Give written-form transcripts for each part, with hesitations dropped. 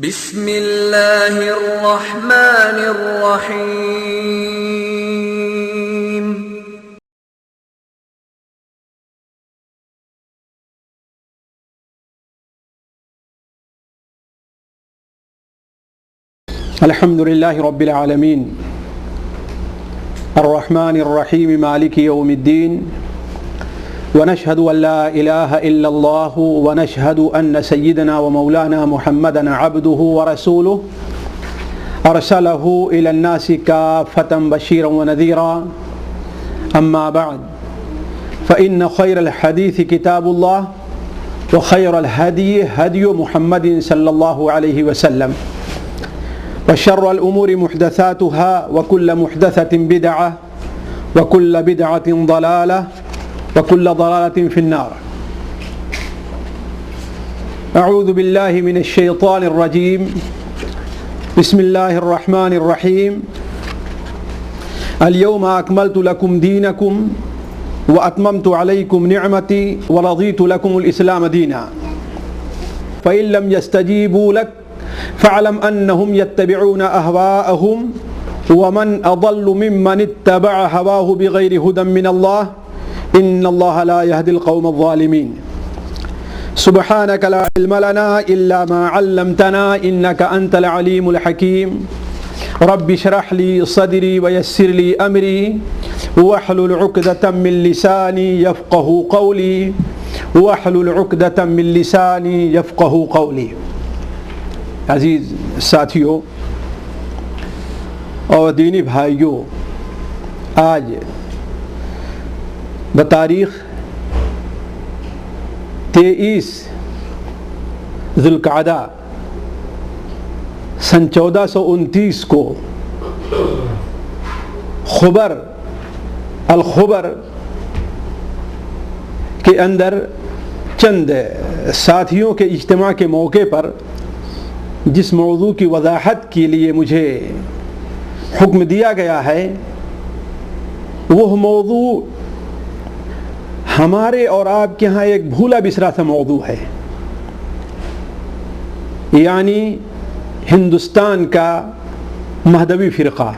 بسم اللہ الرحمن الرحیم۔ الحمد للہ رب العالمین الرحمن الرحیم مالک یوم الدین ونشهد ان لا الہ الا اللہ ونشهد ان سیدنا ومولانا محمدا عبده ورسوله ارسلہ الى الناس کافۃ بشیرا ونذیرا اما بعد فإن خیر الحدیث کتاب اللہ وخیر الہدی ہدی محمد صلی اللہ علیہ وسلم وشر الأمور محدثاتها وكل محدثة بدعة وكل بدعة ضلالة وكل ضلالة في النار۔ أعوذ بالله من الشيطان الرجيم، بسم الله الرحمن الرحيم۔ اليوم أكملت لكم دينكم وأتممت عليكم نعمتي ورضيت لكم الإسلام دينا فإن لم يستجيبوا لك فاعلم انهم يتبعون اهواءهم ومن اضل ممن اتبع هواه بغير هدى من الله ان الله لا يهدي القوم الظالمين۔ سبحانك لا علم لنا الا ما علمتنا انك انت العليم الحكيم۔ رب اشرح لي صدري ويسر لي امري واحلل عقدة من لساني يفقهوا قولي واحلل عقدة من لساني يفقهوا قولي۔ عزیز ساتھیوں اور دینی بھائیوں، آج بتاریخ 23 ذو القعدہ سن 1429 کو الخبر کے اندر چند ساتھیوں کے اجتماع کے موقع پر جس موضوع کی وضاحت کے لیے مجھے حکم دیا گیا ہے، وہ موضوع ہمارے اور آپ کے ہاں ایک بھولا بسرا سا موضوع ہے، یعنی ہندوستان کا مہدوی فرقہ۔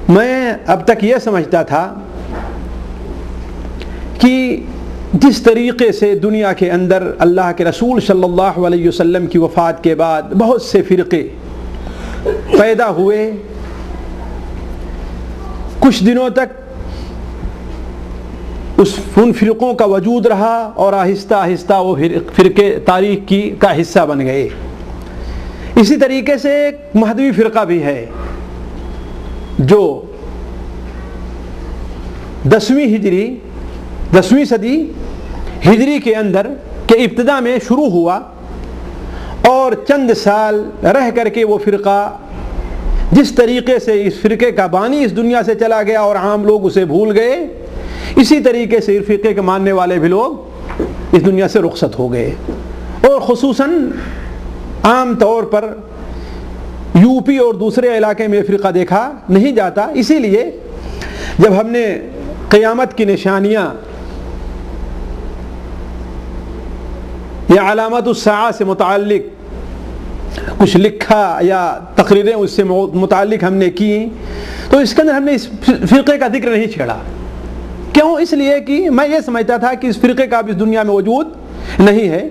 میں اب تک یہ سمجھتا تھا کہ جس طریقے سے دنیا کے اندر اللہ کے رسول صلی اللہ علیہ وسلم کی وفات کے بعد بہت سے فرقے پیدا ہوئے، کچھ دنوں تک ان فرقوں کا وجود رہا اور آہستہ آہستہ وہ فرقے تاریخ کا حصہ بن گئے۔ اسی طریقے سے ایک مہدوی فرقہ بھی ہے جو 10ویں صدی ہجری کے اندر کے ابتدا میں شروع ہوا اور چند سال رہ کر کے وہ فرقہ جس طریقے سے اس فرقے کا بانی اس دنیا سے چلا گیا اور عام لوگ اسے بھول گئے، اسی طریقے سے اس فرقے کے ماننے والے بھی لوگ اس دنیا سے رخصت ہو گئے۔ اور خصوصاً عام طور پر یو پی اور دوسرے علاقے میں فرقہ دیکھا نہیں جاتا۔ اسی لیے جب ہم نے قیامت کی نشانیاں یا علامات الساعہ سے متعلق کچھ لکھا یا تقریریں اس سے متعلق ہم نے کی، تو اس کے اندر ہم نے اس فرقے کا ذکر نہیں چھیڑا۔ کیوں؟ اس لیے کہ میں یہ سمجھتا تھا کہ اس فرقے کا اب اس دنیا میں وجود نہیں ہے،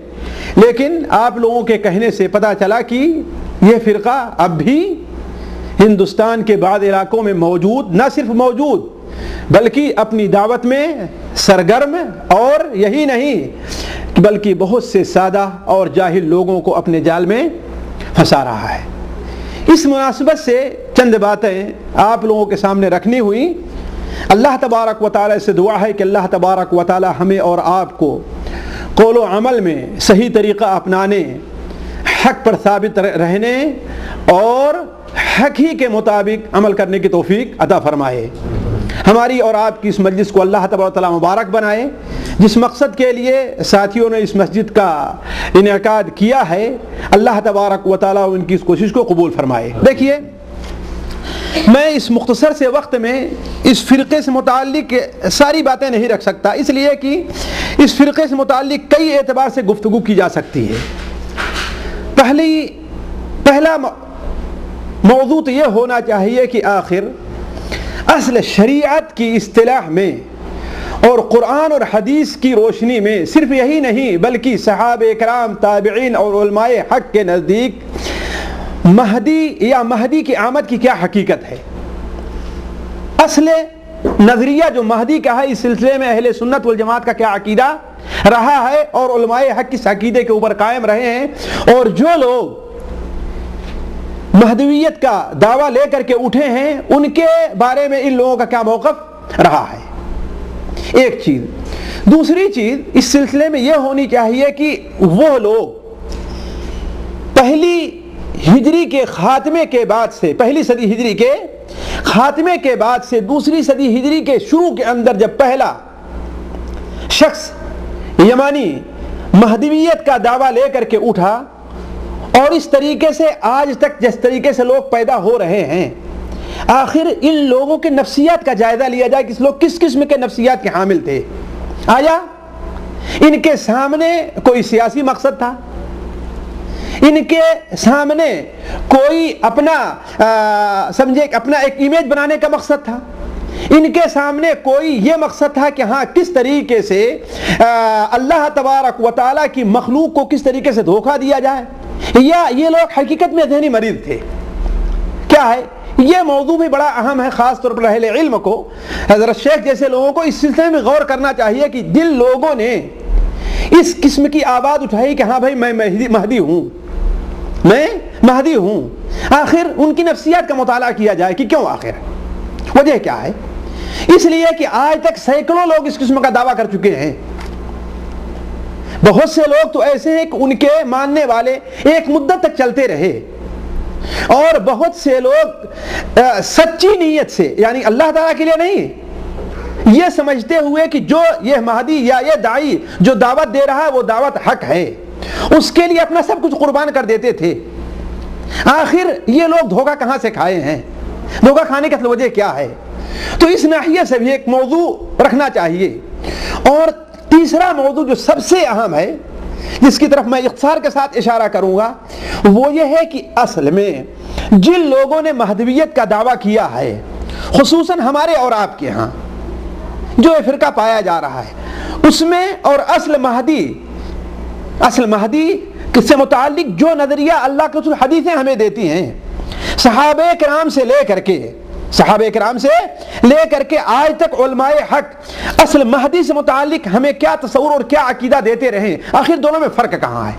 لیکن آپ لوگوں کے کہنے سے پتہ چلا کہ یہ فرقہ اب بھی ہندوستان کے بعض علاقوں میں موجود، نہ صرف موجود بلکہ اپنی دعوت میں سرگرم، اور یہی نہیں بلکہ بہت سے سادہ اور جاہل لوگوں کو اپنے جال میں پھنسا رہا ہے۔ اس مناسبت سے چند باتیں آپ لوگوں کے سامنے رکھنی ہوئی۔ اللہ تبارک و تعالی سے دعا ہے کہ اللہ تبارک و تعالی ہمیں اور آپ کو قول و عمل میں صحیح طریقہ اپنانے، حق پر ثابت رہنے اور حق ہی کے مطابق عمل کرنے کی توفیق عطا فرمائے۔ ہماری اور آپ کی اس مجلس کو اللہ تبارک و تعالی مبارک بنائے۔ جس مقصد کے لیے ساتھیوں نے اس مسجد کا انعقاد کیا ہے، اللہ تبارک و تعالی ان کی اس کوشش کو قبول فرمائے۔ دیکھیے، میں اس مختصر سے وقت میں اس فرقے سے متعلق ساری باتیں نہیں رکھ سکتا، اس لیے کہ اس فرقے سے متعلق کئی اعتبار سے گفتگو کی جا سکتی ہے۔ پہلا موضوع تو یہ ہونا چاہیے کہ آخر اصل شریعت کی اصطلاح میں اور قرآن اور حدیث کی روشنی میں صرف یہی نہیں بلکہ صحابہ کرام، تابعین اور علماء حق کے نزدیک مہدی کی آمد کی کیا حقیقت ہے۔ اصل نظریہ جو مہدی کا ہے، اس سلسلے میں اہل سنت والجماعت کا کیا عقیدہ رہا ہے اور علماء حق اس عقیدے کے اوپر قائم رہے ہیں، اور جو لوگ مہدویت کا دعویٰ لے کر کے اٹھے ہیں ان کے بارے میں ان لوگوں کا کیا موقف رہا ہے، ایک چیز۔ دوسری چیز اس سلسلے میں یہ ہونی چاہیے کہ وہ لوگ پہلی ہجری کے خاتمے کے بعد سے، پہلی صدی ہجری کے خاتمے کے بعد سے دوسری صدی ہجری کے شروع کے اندر جب پہلا شخص یمانی مہدویت کا دعویٰ لے کر کے اٹھا، اور اس طریقے سے آج تک جس طریقے سے لوگ پیدا ہو رہے ہیں، آخر ان لوگوں کے نفسیات کا جائزہ لیا جائے کہ لوگ کس قسم کے نفسیات کے حامل تھے۔ آیا ان کے سامنے کوئی سیاسی مقصد تھا؟ ان کے سامنے کوئی اپنا ایک امیج بنانے کا مقصد تھا؟ ان کے سامنے کوئی یہ مقصد تھا کہ ہاں کس طریقے سے اللہ تبارک و تعالیٰ کی مخلوق کو کس طریقے سے دھوکہ دیا جائے؟ یا یہ لوگ حقیقت میں ذہنی مریض تھے؟ کیا ہے یہ موضوع بھی بڑا اہم ہے، خاص طور پر اہل علم کو، حضرت شیخ جیسے لوگوں کو اس سلسلے میں غور کرنا چاہیے کہ جن لوگوں نے اس قسم کی آواز اٹھائی کہ ہاں بھائی میں مہدی ہوں، میں مہدی ہوں، آخر ان کی نفسیات کا مطالعہ کیا جائے کہ کیوں، آخر وجہ کیا ہے؟ اس لیے کہ آج تک سینکڑوں لوگ اس قسم کا دعویٰ کر چکے ہیں۔ بہت سے لوگ تو ایسے ہیں کہ ان کے ماننے والے ایک مدت تک چلتے رہے، اور بہت سے لوگ سچی نیت سے، یعنی اللہ تعالیٰ کے لیے نہیں، یہ سمجھتے ہوئے کہ جو یہ مہدی یا یہ داعی جو دعوت دے رہا ہے وہ دعوت حق ہے، اس کے لیے اپنا سب کچھ قربان کر دیتے تھے۔ آخر یہ لوگ دھوکہ کہاں سے کھائے ہیں؟ دھوکہ کھانے کی اصل وجہ کیا ہے؟ تو اس ناحیے سے بھی ایک موضوع رکھنا چاہیے۔ اور تیسرا موضوع جو سب سے اہم ہے، جس کی طرف میں اختصار کے ساتھ اشارہ کروں گا، وہ یہ ہے کہ اصل میں جن لوگوں نے مہدویت کا دعویٰ کیا ہے، خصوصاً ہمارے اور آپ کے ہاں جو فرقہ پایا جا رہا ہے، اس میں اور اصل مہدی سے متعلق جو نظریہ اللہ کے حدیثیں ہمیں دیتی ہیں، صحابہ کرام سے لے کر کے آج تک علماء حق اصل مہدی سے متعلق ہمیں کیا تصور اور کیا عقیدہ دیتے رہے، آخر دونوں میں فرق کہاں ہے؟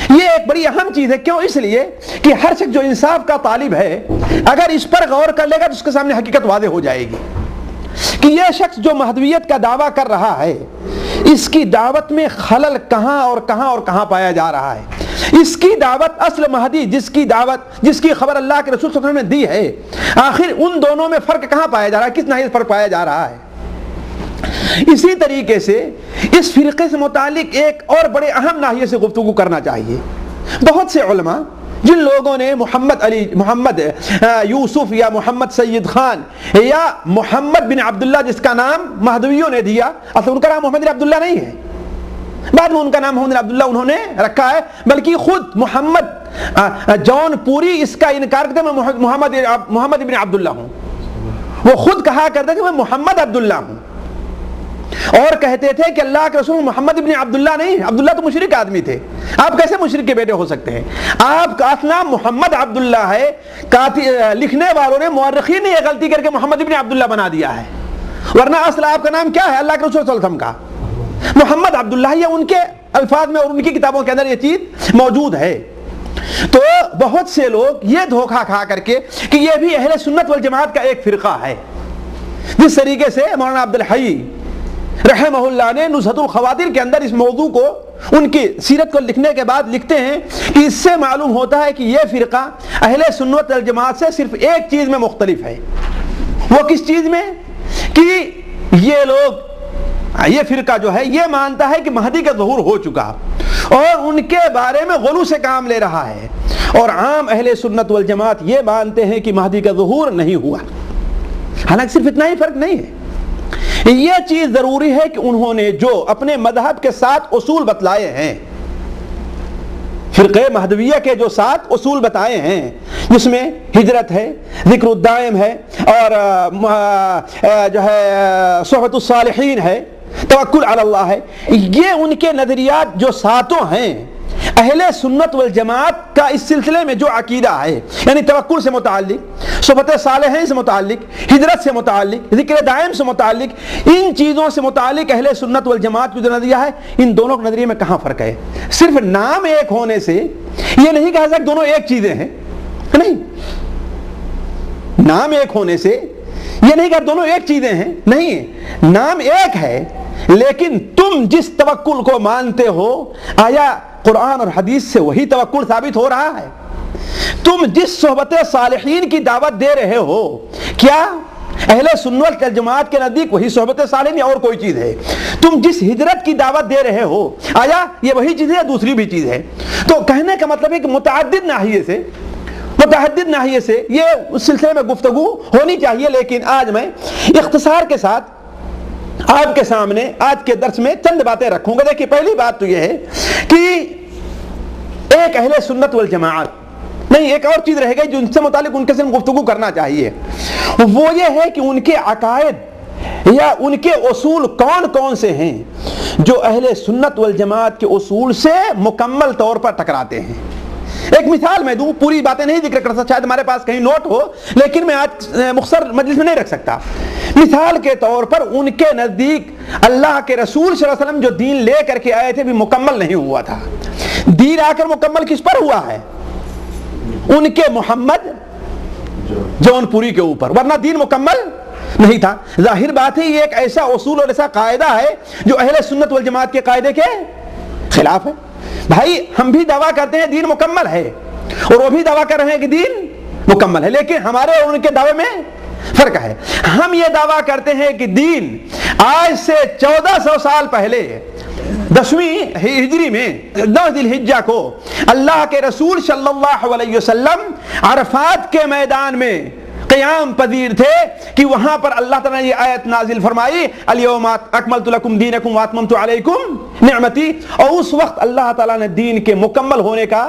یہ ایک بڑی اہم چیز ہے۔ کیوں؟ اس لیے کہ ہر شخص جو انصاف کا طالب ہے اگر اس پر غور کر لے گا تو اس کے سامنے حقیقت واضح ہو جائے گی کہ یہ شخص جو مہدویت کا دعویٰ کر رہا ہے، اس کی دعوت میں خلل کہاں اور کہاں پایا جا رہا ہے۔ اس کی دعوت اصل مہدی جس کی خبر اللہ کے رسول صلی اللہ علیہ وسلم نے دی ہے، آخر ان دونوں میں فرق کہاں پایا جا رہا ہے؟ کس ناحیے سے فرق پایا جا رہا ہے؟ اسی طریقے سے اس فرقے سے متعلق ایک اور بڑے اہم ناحیے سے گفتگو کرنا چاہیے۔ بہت سے علماء جن لوگوں نے محمد یوسف یا محمد سید خان یا محمد بن عبداللہ جس کا نام مہدویوں نے دیا، اصل ان کا نام محمد بن عبداللہ نہیں ہے، بعد میں ان کا نام محمد عبداللہ انہوں نے رکھا ہے، بلکہ خود محمد جون پوری اس کا انکار کرتے میں محمد ابن عبداللہ ہوں، وہ خود کہا کرتے کہ میں محمد عبداللہ ہوں، اور کہتے تھے کہ اللہ کے رسول محمد ابن عبداللہ نہیں، عبداللہ تو مشرک آدمی تھے، آپ کیسے مشرک کے بیٹے ہو سکتے ہیں؟ آپ کا اصل نام محمد عبداللہ ہے، لکھنے والوں نے مورخین نے یہ غلطی کر کے محمد ابن عبداللہ بنا دیا ہے، ورنہ اصل آپ کا نام کیا ہے؟ اللہ کے رسول صلی اللہ علیہ وسلم کا محمد عبداللہ، یا ان کے الفاظ میں اور ان کی کتابوں کے اندر یہ چیز موجود ہے۔ تو بہت سے لوگ یہ دھوکہ کھا کر کے کہ یہ بھی اہل سنت والجماعت کا ایک فرقہ ہے، جس طریقے سے مولانا عبد الحی رحمہ اللہ نے نزہۃ الخواطر کے اندر اس موضوع کو ان کی سیرت کو لکھنے کے بعد لکھتے ہیں کہ اس سے معلوم ہوتا ہے کہ یہ فرقہ اہل سنت والجماعت سے صرف ایک چیز میں مختلف ہے۔ وہ کس چیز میں؟ کہ یہ لوگ، یہ فرقہ جو ہے یہ مانتا ہے کہ مہدی کا ظہور ہو چکا اور ان کے بارے میں غلو سے کام لے رہا ہے، اور عام اہل سنت والجماعت یہ مانتے ہیں کہ مہدی کا ظہور نہیں ہوا۔ حالانکہ صرف اتنا ہی فرق نہیں ہے، یہ چیز ضروری ہے کہ انہوں نے جو اپنے مذہب کے 7 اصول بتلائے ہیں، فرقہ مہدویہ کے جو 7 اصول بتائے ہیں، جس میں ہجرت ہے، ذکر الدائم ہے، اور جو ہے صحبت الصالحین ہے، توکل علی اللہ ہے، یہ ان کے نظریات جو 7 ہیں، اہل سنت والجماعت کا اس سلسلے میں جو عقیدہ ہے، یعنی توکل سے متعلق، صحبت صالحین سے متعلق، ہجرت سے متعلق، ذکر دائم سے متعلق، ان چیزوں سے متعلق اہل سنت والجماعت کا جو نظریہ ہے، ان دونوں کے نظریے میں کہاں فرق ہے؟ صرف نام ایک ہونے سے یہ نہیں کہا سکتا دونوں ایک چیزیں ہیں، نہیں، نام ایک ہونے سے یہ نہیں کہا دونوں ایک چیزیں ہیں، نہیں، نام ایک ہے، لیکن تم جس توکل کو مانتے ہو، آیا قرآن اور حدیث سے وہی توکل ثابت ہو رہا ہے؟ تم جس صحبت صالحین کی دعوت دے رہے ہو، کیا اہل سنت والجماعت کے نزدیک وہی صحبت صالحین یا اور کوئی چیز ہے؟ تم جس ہجرت کی دعوت دے رہے ہو، آیا یہ وہی چیز ہے یا دوسری بھی چیز ہے؟ تو کہنے کا مطلب ہے کہ متعدد ناحیے سے یہ اس سلسلے میں گفتگو ہونی چاہیے، لیکن آج میں اختصار کے ساتھ آپ کے سامنے آج کے درس میں چند باتیں رکھوں گا۔ دیکھیے، پہلی بات تو یہ ہے کہ ایک اہل سنت والجماعت نہیں، ایک اور چیز رہ گئی جو ان سے متعلق ان کے ساتھ گفتگو کرنا چاہیے، وہ یہ ہے کہ ان کے عقائد یا ان کے اصول کون کون سے ہیں جو اہل سنت والجماعت کے اصول سے مکمل طور پر ٹکراتے ہیں۔ ایک مثال میں دوں، پوری باتیں نہیں ذکر کر سکتا، شاید ہمارے پاس کہیں نوٹ ہو، لیکن میں آج مختصر مجلس میں نہیں رکھ سکتا۔ مثال کے طور پر ان کے نزدیک اللہ کے رسول صلی اللہ علیہ وسلم جو دین لے کر کے آئے تھے بھی مکمل نہیں ہوا تھا۔ دین آ کر مکمل کس پر ہوا ہے؟ ان کے محمد جون پوری کے اوپر، ورنہ دین مکمل نہیں تھا۔ ظاہر بات ہے یہ ایک ایسا اصول اور ایسا قاعدہ ہے جو اہل سنت والجماعت کے قاعدے کے خلاف ہے۔ بھائی، ہم بھی دعویٰ کرتے ہیں دین مکمل ہے، اور وہ بھی دعویٰ کر رہے ہیں کہ دین مکمل ہے، لیکن ہمارے اور ان کے دعوے میں فرق ہے۔ ہم یہ دعویٰ کرتے ہیں کہ دین آج سے 1400 سال پہلے 10ویں ہجری میں 10 ذی الحجہ کو اللہ کے رسول صلی اللہ علیہ وسلم عرفات کے میدان میں قیام پذیر تھے کہ وہاں پر اللہ تعالیٰ نے یہ آیت نازل فرمائی، الیوم اکملت لکم دینکم واتممت علیکم نعمتی، اور اس وقت اللہ تعالیٰ نے دین کے مکمل ہونے کا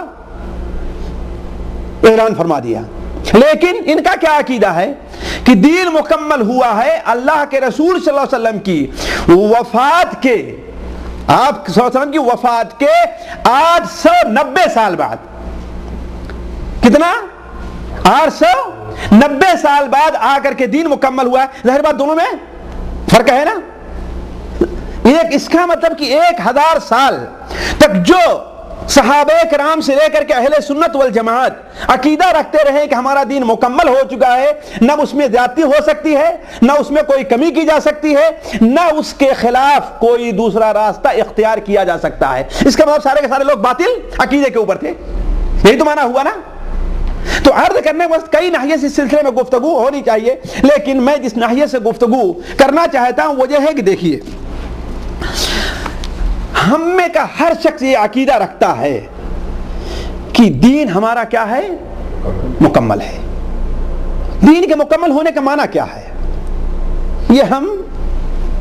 اعلان فرما دیا۔ لیکن ان کا کیا عقیدہ ہے کہ دین مکمل ہوا ہے اللہ کے رسول صلی اللہ علیہ وسلم کی وفات کے، آپ صلی اللہ علیہ وسلم کی وفات کے 890 سال بعد۔ کتنا؟ 890 سال بعد آ کر کے دین مکمل ہوا ہے۔ ظاہر بات دونوں میں فرق ہے نا۔ ایک اس کا مطلب کہ 1000 سال تک جو صحابہ کرام سے لے کر کے اہل سنت والجماعت عقیدہ رکھتے رہے کہ ہمارا دین مکمل ہو چکا ہے، نہ اس میں زیادتی ہو سکتی ہے، نہ اس میں کوئی کمی کی جا سکتی ہے، نہ اس کے خلاف کوئی دوسرا راستہ اختیار کیا جا سکتا ہے۔ اس کا مطلب سارے کے سارے لوگ باطل عقیدے کے اوپر تھے، یہی تو معنی ہوا نا۔ تو عرض کرنے کے وقت کئی ناحیے سے اس سلسلے میں گفتگو ہونی چاہیے، لیکن میں جس ناحیے سے گفتگو کرنا چاہتا ہوں وہ یہ ہے کہ دیکھیے، ہم میں کا ہر شخص یہ عقیدہ رکھتا ہے کہ دین ہمارا کیا ہے؟ مکمل ہے۔ دین کے مکمل ہونے کا معنی کیا ہے؟ یہ ہم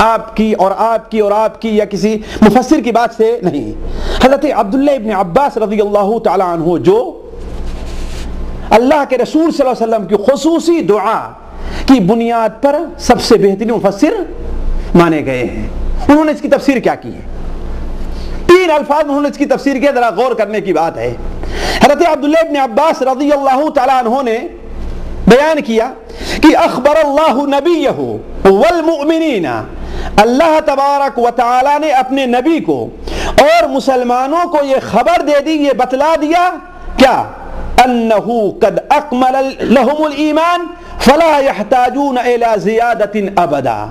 آپ کی اور آپ کی اور آپ کی یا کسی مفسر کی بات سے نہیں، حضرت عبداللہ ابن عباس رضی اللہ تعالی عنہ جو اللہ کے رسول صلی اللہ علیہ وسلم کی خصوصی دعا کی بنیاد پر سب سے بہترین مفسر مانے گئے ہیں، انہوں نے اس کی تفسیر کیا کی ہے؟ 3 الفاظ انہوں نے اس کی تفسیر کیا، ذرا غور کرنے کی بات ہے۔ حضرت عبداللہ ابن عباس رضی اللہ تعالیٰ عنہ نے بیان کیا کہ اخبر اللہ نبیہ والمؤمنین، اللہ تبارک و تعالیٰ نے اپنے نبی کو اور مسلمانوں کو یہ خبر دے دی، یہ بتلا دیا کیا؟ انہو قد اکمل لہم الایمان فلا یحتاجون الی زیادۃ ابدا،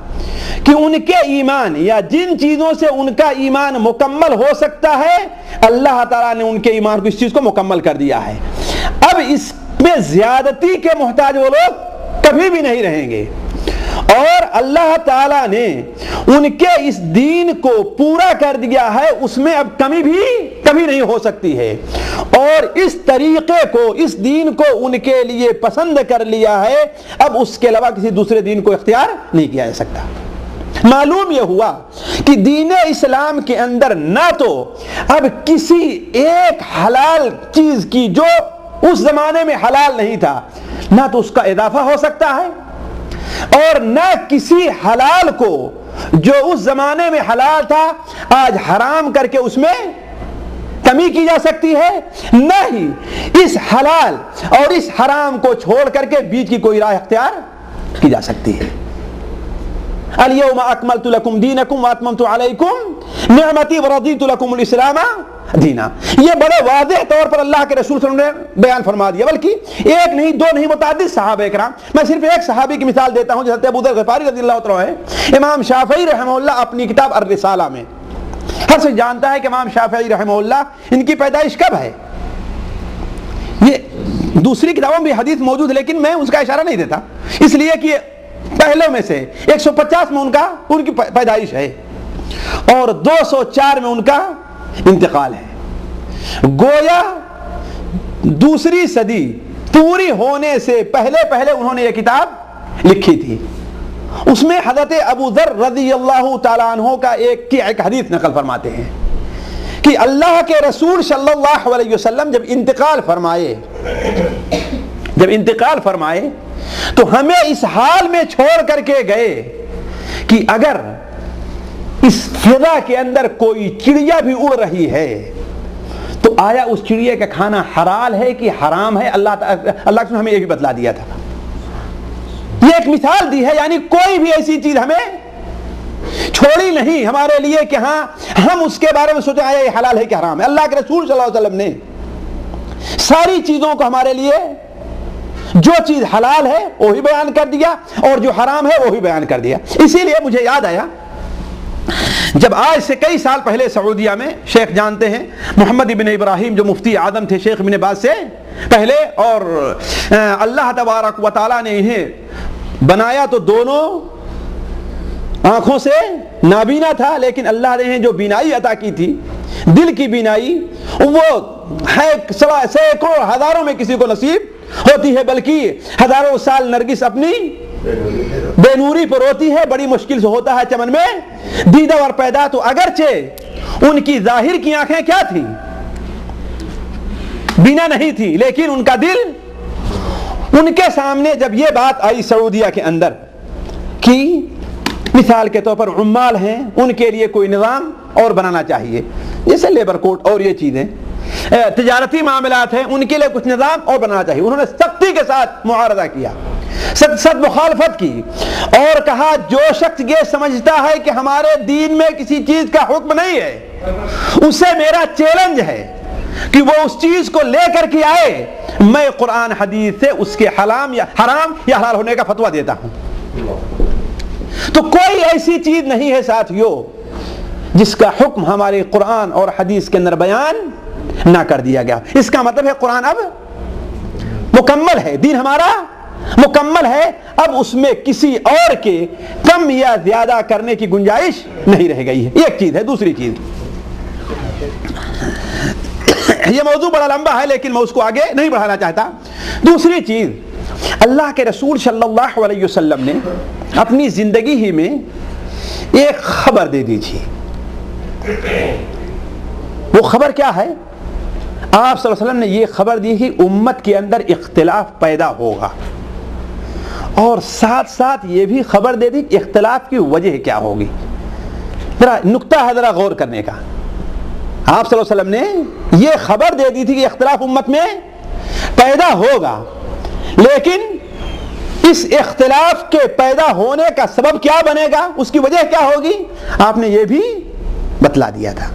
کہ ان کے ایمان یا جن چیزوں سے ان کا ایمان مکمل ہو سکتا ہے اللہ تعالیٰ نے ان کے ایمان کو اس چیز کو مکمل کر دیا ہے، اب اس میں زیادتی کے محتاج وہ لوگ کبھی بھی نہیں رہیں گے، اور اللہ تعالیٰ نے ان کے اس دین کو پورا کر دیا ہے، اس میں اب کمی بھی کبھی نہیں ہو سکتی ہے، اور اس طریقے کو، اس دین کو ان کے لیے پسند کر لیا ہے، اب اس کے علاوہ کسی دوسرے دین کو اختیار نہیں کیا جا سکتا۔ معلوم یہ ہوا کہ دین اسلام کے اندر نہ تو اب کسی ایک حلال چیز کی جو اس زمانے میں حلال نہیں تھا نہ تو اس کا اضافہ ہو سکتا ہے، اور نہ کسی حلال کو جو اس زمانے میں حلال تھا آج حرام کر کے اس میں کمی کی جا سکتی ہے، نہ ہی اس حلال اور اس حرام کو چھوڑ کر کے بیچ کی کوئی راہ اختیار کی جا سکتی ہے۔ الیوم اکملت لکم دینکم واتممت علیکم نعمتی ورضیت لکم الاسلام دینا۔ یہ بڑے واضح طور پر اللہ کے رسول صلی اللہ علیہ وسلم نے بیان فرما دیا، بلکہ ایک نہیں دو نہیں متعدد صحابہ کرام۔ میں صرف ایک صحابی کی مثال دیتا ہوں، حضرت ابو ذر غفاری رضی اللہ عنہ ہے۔ امام شافعی رحمہ اللہ اپنی کتاب الرسالہ میں، ہر سے جانتا ہے کہ امام شافعی رحمہ اللہ ان کی پیدائش کب ہے، یہ دوسری کتابوں میں بھی حدیث موجود ہے لیکن میں اس کا اشارہ نہیں دیتا، اس لیے کہ پہلوں میں سے 150 میں ان کی پیدائش ہے اور 204 میں ان کا انتقال ہے۔ گویا دوسری صدی پوری ہونے سے پہلے انہوں نے یہ کتاب لکھی تھی۔ اس میں حضرت ابو ذر رضی اللہ تعالیٰ عنہ کا ایک حدیث نقل فرماتے ہیں کہ اللہ کے رسول صلی اللہ علیہ وسلم جب انتقال فرمائے تو ہمیں اس حال میں چھوڑ کر کے گئے کہ اگر اس فضا کے اندر کوئی چڑیا بھی اڑ رہی ہے تو آیا اس چڑیا کا کھانا حلال ہے کہ حرام ہے؟ اللہ نے ہمیں یہ بھی بتلا دیا تھا، یہ ایک مثال دی ہے، یعنی کوئی بھی ایسی چیز ہمیں چھوڑی نہیں ہمارے لیے کہ ہاں ہم اس کے بارے میں سوچیں آیا یہ حلال ہے کہ حرام ہے۔ اللہ کے رسول صلی اللہ علیہ وسلم نے ساری چیزوں کو ہمارے لیے جو چیز حلال ہے وہی بیان کر دیا اور جو حرام ہے وہی بیان کر دیا۔ اسی لیے مجھے یاد آیا جب آج سے کئی سال پہلے سعودیہ میں، شیخ جانتے ہیں محمد ابن ابراہیم جو مفتی اعظم تھے شیخ ابن باز سے پہلے، اور اللہ تبارک و تعالیٰ نے انہیں بنایا تو دونوں آنکھوں سے نابینا تھا، لیکن اللہ نے جو بینائی عطا کی تھی، دل کی بینائی، وہ ہے سینکڑوں ہزاروں میں کسی کو نصیب ہوتی ہے، بلکہ ہزاروں سال نرگس اپنی بے نوری پر روتی ہے، بڑی مشکل سے ہوتا ہے چمن میں دیدہ اور پیدا۔ تو اگرچہ ان کی ظاہر کی آنکھیں کیا تھیں، بینا نہیں تھی، لیکن ان کا دل، ان کے سامنے جب یہ بات آئی سعودیہ کے اندر کہ مثال کے طور پر عمال ہیں، ان کے لیے کوئی نظام اور بنانا چاہیے، جیسے لیبر کوڈ اور یہ چیزیں، تجارتی معاملات ہیں، ان کے لیے کچھ نظام اور بنانا چاہیے۔ انہوں نے سختی کے ساتھ معارضہ کیا، سخت مخالفت کی اور کہا جو شخص یہ سمجھتا ہے کہ ہمارے دین میں کسی چیز کا حکم نہیں ہے، اسے میرا چیلنج ہے کہ وہ اس چیز کو لے کر کے آئے، میں قرآن حدیث سے اس کے حرام یا حلال ہونے کا فتویٰ دیتا ہوں۔ تو کوئی ایسی چیز نہیں ہے ساتھیو جس کا حکم ہمارے قرآن اور حدیث کے اندر بیان نہ کر دیا گیا۔ اس کا مطلب ہے قرآن اب مکمل ہے، دین ہمارا مکمل ہے، اب اس میں کسی اور کے کم یا زیادہ کرنے کی گنجائش نہیں رہ گئی ہے۔ ایک چیز ہے۔ دوسری چیز، یہ موضوع بڑا لمبا ہے لیکن میں اس کو آگے نہیں بڑھانا چاہتا۔ دوسری چیز، اللہ کے رسول صلی اللہ علیہ وسلم نے اپنی زندگی ہی میں ایک خبر دے دی تھی۔ وہ خبر کیا ہے؟ آپ صلی اللہ علیہ وسلم نے یہ خبر دی کہ امت کے اندر اختلاف پیدا ہوگا، اور ساتھ ساتھ یہ بھی خبر دے دی کہ اختلاف کی وجہ کیا ہوگی۔ ذرا نقطہ ہے ذرا غور کرنے کا۔ آپ صلی اللہ علیہ وسلم نے یہ خبر دے دی تھی کہ اختلاف امت میں پیدا ہوگا، لیکن اس اختلاف کے پیدا ہونے کا سبب کیا بنے گا، اس کی وجہ کیا ہوگی، آپ نے یہ بھی بتلا دیا تھا۔ آپ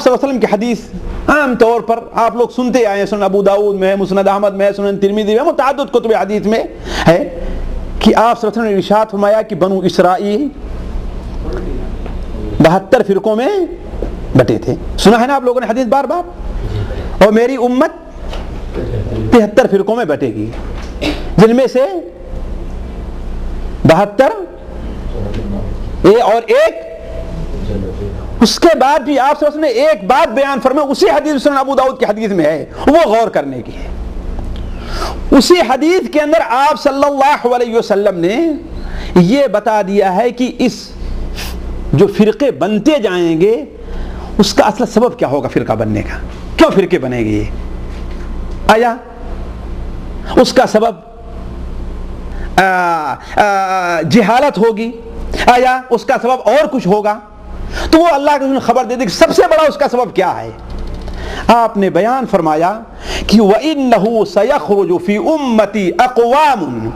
صلی اللہ علیہ وسلم کی حدیث عام طور پر آپ لوگ سنتے آئے ہیں، سنن ابو داؤد میں ہے، مسند احمد میں ہے، سنن ترمذی میں، متعدد کتب حدیث میں ہے کہ آپ صلی اللہ علیہ وسلم نے ارشاد فرمایا کہ بنو اسرائیل 72 فرقوں میں بٹے تھے۔ سنا ہے نا آپ لوگوں نے حدیث بار بار، اور میری امت 73 فرقوں میں بٹے گی، جن میں سے 72 اور ایک، اس کے بعد بھی آپ صلی اللہ علیہ وسلم نے ایک بات بیان فرمائی، اسی حدیث سنن ابو داؤد کی حدیث میں ہے، وہ غور کرنے کی ہے۔ اسی حدیث کے اندر آپ صلی اللہ علیہ وسلم نے یہ بتا دیا ہے کہ اس جو فرقے بنتے جائیں گے اس کا اصل سبب کیا ہوگا فرقہ بننے کا، کیوں فرقے بنے گے؟ یہ آیا اس کا سبب جہالت ہوگی، آیا اس کا سبب اور کچھ ہوگا؟ تو وہ اللہ کے رسول نے خبر دے دی کہ سب سے بڑا اس کا سبب کیا ہے۔ آپ نے بیان فرمایا کہ وَإِنَّهُ سَيَخْرُجُ فِي أُمَّتِي أَقْوَامٌ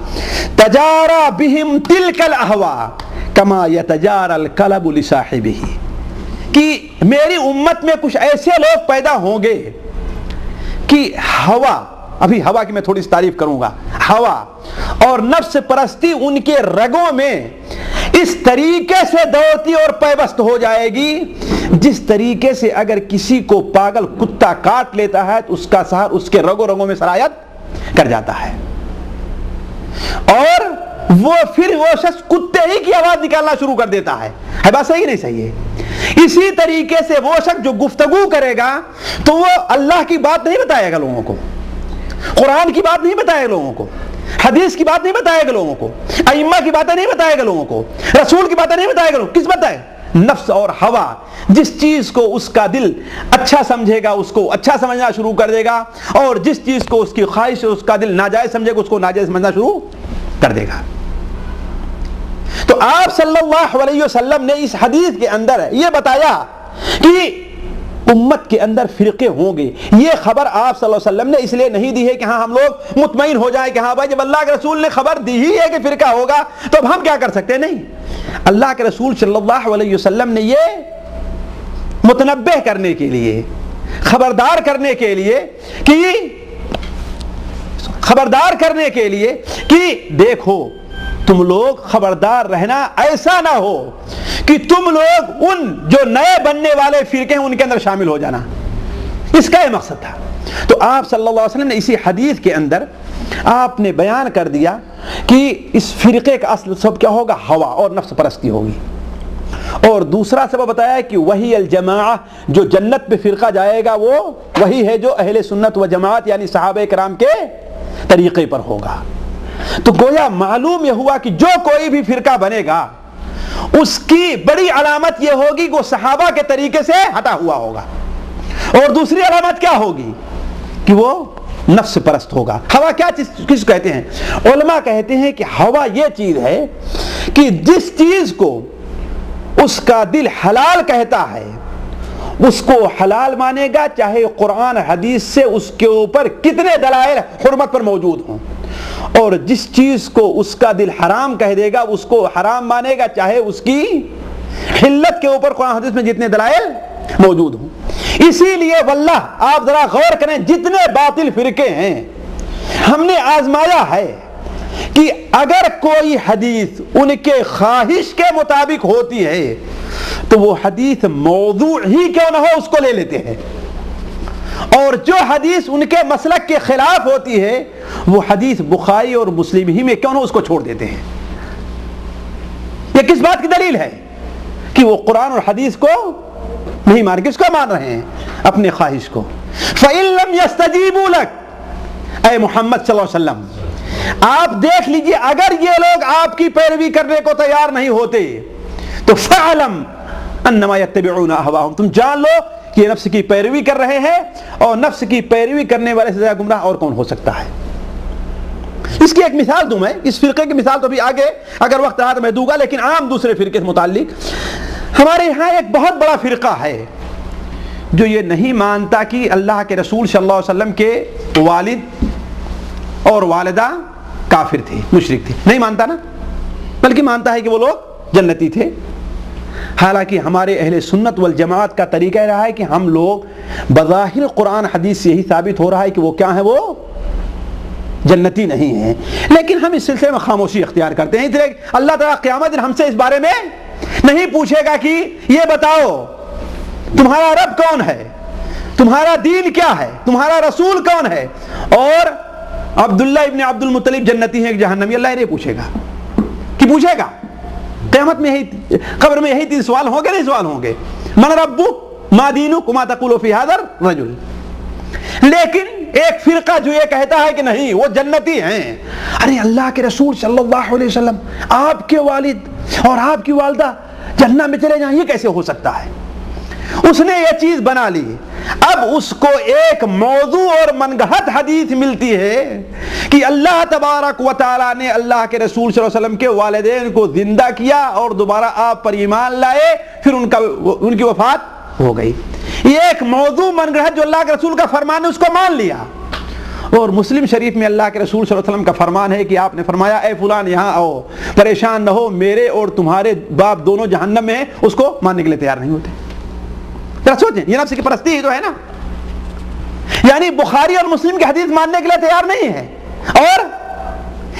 تَجَارَى بِهِمْ تِلْكَ الْأَهْوَاءُ كَمَا يَتَجَارَى الْكَلَبُ لِصَاحِبِهِ، کہ میری امت میں کچھ ایسے لوگ پیدا ہوں گے کہ ہوا، ابھی ہوا کی میں تھوڑی سی تعریف کروں گا، ہوا اور نفس پرستی ان کے رگوں میں اس طریقے سے دوڑتی اور پیوست ہو جائے گی جس طریقے سے اگر کسی کو پاگل کتا کاٹ لیتا ہے تو اس کا سہر اس کے رگوں رگوں میں سرایت کر جاتا ہے، اور وہ پھر وہ شخص کتے ہی کی آواز نکالنا شروع کر دیتا ہے بات صحیح نہیں صحیح ہے؟ اسی طریقے سے وہ شخص جو گفتگو کرے گا تو وہ اللہ کی بات نہیں بتائے گا لوگوں کو، قرآن کی بات نہیں بتائے گا لوگوں کو، حدیث کی بات نہیں بتائے گا لوگوں کو، ائمہ کی باتیں نہیں بتائے گا لوگوں کو، رسول کی باتیں نہیں بتائے گا لوگوں کو، کس بتائے؟ نفس اور ہوا، جس چیز کو اس کا دل اچھا سمجھے گا اس کو اچھا سمجھنا شروع کر دے گا، اور جس چیز کو اس کی خواہش اس کا دل ناجائز سمجھے گا اس کو ناجائز سمجھنا شروع کر دے گا۔ تو آپ صلی اللہ علیہ وسلم نے اس حدیث کے اندر یہ بتایا کہ امت کے اندر فرقے ہوں گے۔ یہ خبر آپ صلی اللہ علیہ وسلم نے اس لیے نہیں دی ہے کہ ہاں ہم لوگ مطمئن ہو جائیں کہ ہاں بھائی جب اللہ کے رسول نے خبر دی ہی ہے کہ فرقہ ہوگا تو اب ہم کیا کر سکتے ہیں؟ نہیں، اللہ کے رسول صلی اللہ علیہ وسلم نے یہ متنبہ کرنے کے لیے، خبردار کرنے کے لیے کہ دیکھو تم لوگ خبردار رہنا، ایسا نہ ہو کہ تم لوگ ان جو نئے بننے والے فرقے ہیں ان کے اندر شامل ہو جانا، اس کا یہ مقصد تھا۔ تو آپ صلی اللہ علیہ وسلم نے اسی حدیث کے اندر آپ نے بیان کر دیا کہ اس فرقے کا اصل سبب کیا ہوگا؟ ہوا اور نفس پرستی ہوگی، اور دوسرا سبب بتایا کہ وہی الجماعہ، جو جنت پہ فرقہ جائے گا وہ وہی ہے جو اہل سنت و جماعت یعنی صحابہ کرام کے طریقے پر ہوگا۔ تو گویا معلوم یہ ہوا کہ جو کوئی بھی فرقہ بنے گا اس کی بڑی علامت یہ ہوگی کہ وہ صحابہ کے طریقے سے ہٹا ہوا ہوگا، اور دوسری علامت کیا ہوگی کہ وہ نفس پرست ہوگا۔ ہوا کیا چیز کس کہتے ہیں؟ علماء کہتے ہیں کہ ہوا یہ چیز ہے کہ جس چیز کو اس کا دل حلال کہتا ہے اس کو حلال مانے گا، چاہے قرآن حدیث سے اس کے اوپر کتنے دلائل حرمت پر موجود ہوں، اور جس چیز کو اس کا دل حرام کہہ دے گا اس کو حرام مانے گا، چاہے اس کی حلت کے اوپر قرآن حدیث میں جتنے دلائل موجود ہوں۔ اسی لیے واللہ آپ ذرا غور کریں، جتنے باطل فرقے ہیں ہم نے آزمایا ہے کہ اگر کوئی حدیث ان کے خواہش کے مطابق ہوتی ہے تو وہ حدیث موضوع ہی کیوں نہ ہو اس کو لے لیتے ہیں، اور جو حدیث ان کے مسلک کے خلاف ہوتی ہے وہ حدیث بخاری اور مسلم ہی میں کیوں نہ اس کو چھوڑ دیتے ہیں۔ یہ کس بات کی دلیل ہے کہ وہ قرآن اور حدیث کو نہیں مان، کس کو مان رہے ہیں؟ اپنے خواہش کو۔ فَإِن لَّمْ يَسْتَجِيبُوا لَكَ، اے محمد صلی اللہ علیہ وسلم آپ دیکھ لیجئے اگر یہ لوگ آپ کی پیروی کرنے کو تیار نہیں ہوتے تو فَعْلَمْ أَنَّمَا يَتَّبِعُونَ أَهْوَاءَهُمْ، تم جان لو کہ یہ نفس کی پیروی کر رہے ہیں، اور نفس کی پیروی کرنے والے سے زیادہ گمراہ اور کون ہو سکتا ہے؟ اس کی ایک مثال دوں میں، اس فرقے کی مثال تو بھی آگے اگر وقت رہا تو میں دوں گا، لیکن عام دوسرے فرقے سے متعلق ہمارے یہاں ایک بہت بڑا فرقہ ہے جو یہ نہیں مانتا کہ اللہ کے رسول صلی اللہ علیہ وسلم کے والد اور والدہ کافر تھے، مشرک تھے، نہیں مانتا نا، بلکہ مانتا ہے کہ وہ لوگ جنتی تھے۔ حالانکہ ہمارے اہل سنت والجماعت کا طریقہ رہا ہے کہ ہم لوگ بظاہر قرآن حدیث سے یہی ثابت ہو رہا ہے کہ وہ کیا ہیں، وہ جنتی نہیں ہیں، لیکن ہم اس سلسلے میں خاموشی اختیار کرتے ہیں، اس لیے اللہ تعالیٰ قیامت دن ہم سے اس بارے میں نہیں پوچھے گا کہ یہ بتاؤ تمہارا رب کون ہے، تمہارا دین کیا ہے، تمہارا رسول کون ہے، اور عبداللہ ابن عبد المطلب جنتی ہیں کہ جہنمی، اللہ نہیں پوچھے گا کہ پوچھے گا؟ قیامت میں یہی، قبر میں یہی تین سوال ہوں گے، نہیں سوال ہوں گے، من ربک ما دینک ما تقول فی ھذا الرجل۔ لیکن ایک فرقہ جو یہ کہتا ہے کہ نہیں وہ جنتی ہیں. ارے اللہ کے رسول صلی اللہ علیہ وسلم آپ کے والد اور آپ کی والدہ جنت میں چلے جائیں، یہ کیسے ہو سکتا ہے؟ اس نے یہ چیز بنا لی. اب اس کو ایک موضوع اور منگہت حدیث ملتی ہے کہ اللہ تبارک و تعالیٰ نے اللہ کے رسول صلی اللہ علیہ وسلم کے والدین کو زندہ کیا اور دوبارہ آپ پر ایمان لائے، پھر ان کی وفات ہو گئی. یہ ایک موضوع منگہت جو اللہ کے رسول کا فرمان ہے اس کو مان لیا. اور مسلم شریف میں اللہ کے رسول صلی اللہ علیہ وسلم کا فرمان ہے کہ آپ نے فرمایا اے فلان یہاں آؤ، پریشان نہ ہو، میرے اور تمہارے باپ دونوں جہنم میں ہیں. اس کو ماننے کے لیے تیار نہیں ہوتے. ذرا سوچیں، یہ نفس کی پرستی ہی تو ہے نا. یعنی بخاری اور مسلم کی حدیث ماننے کے لیے تیار نہیں ہے، اور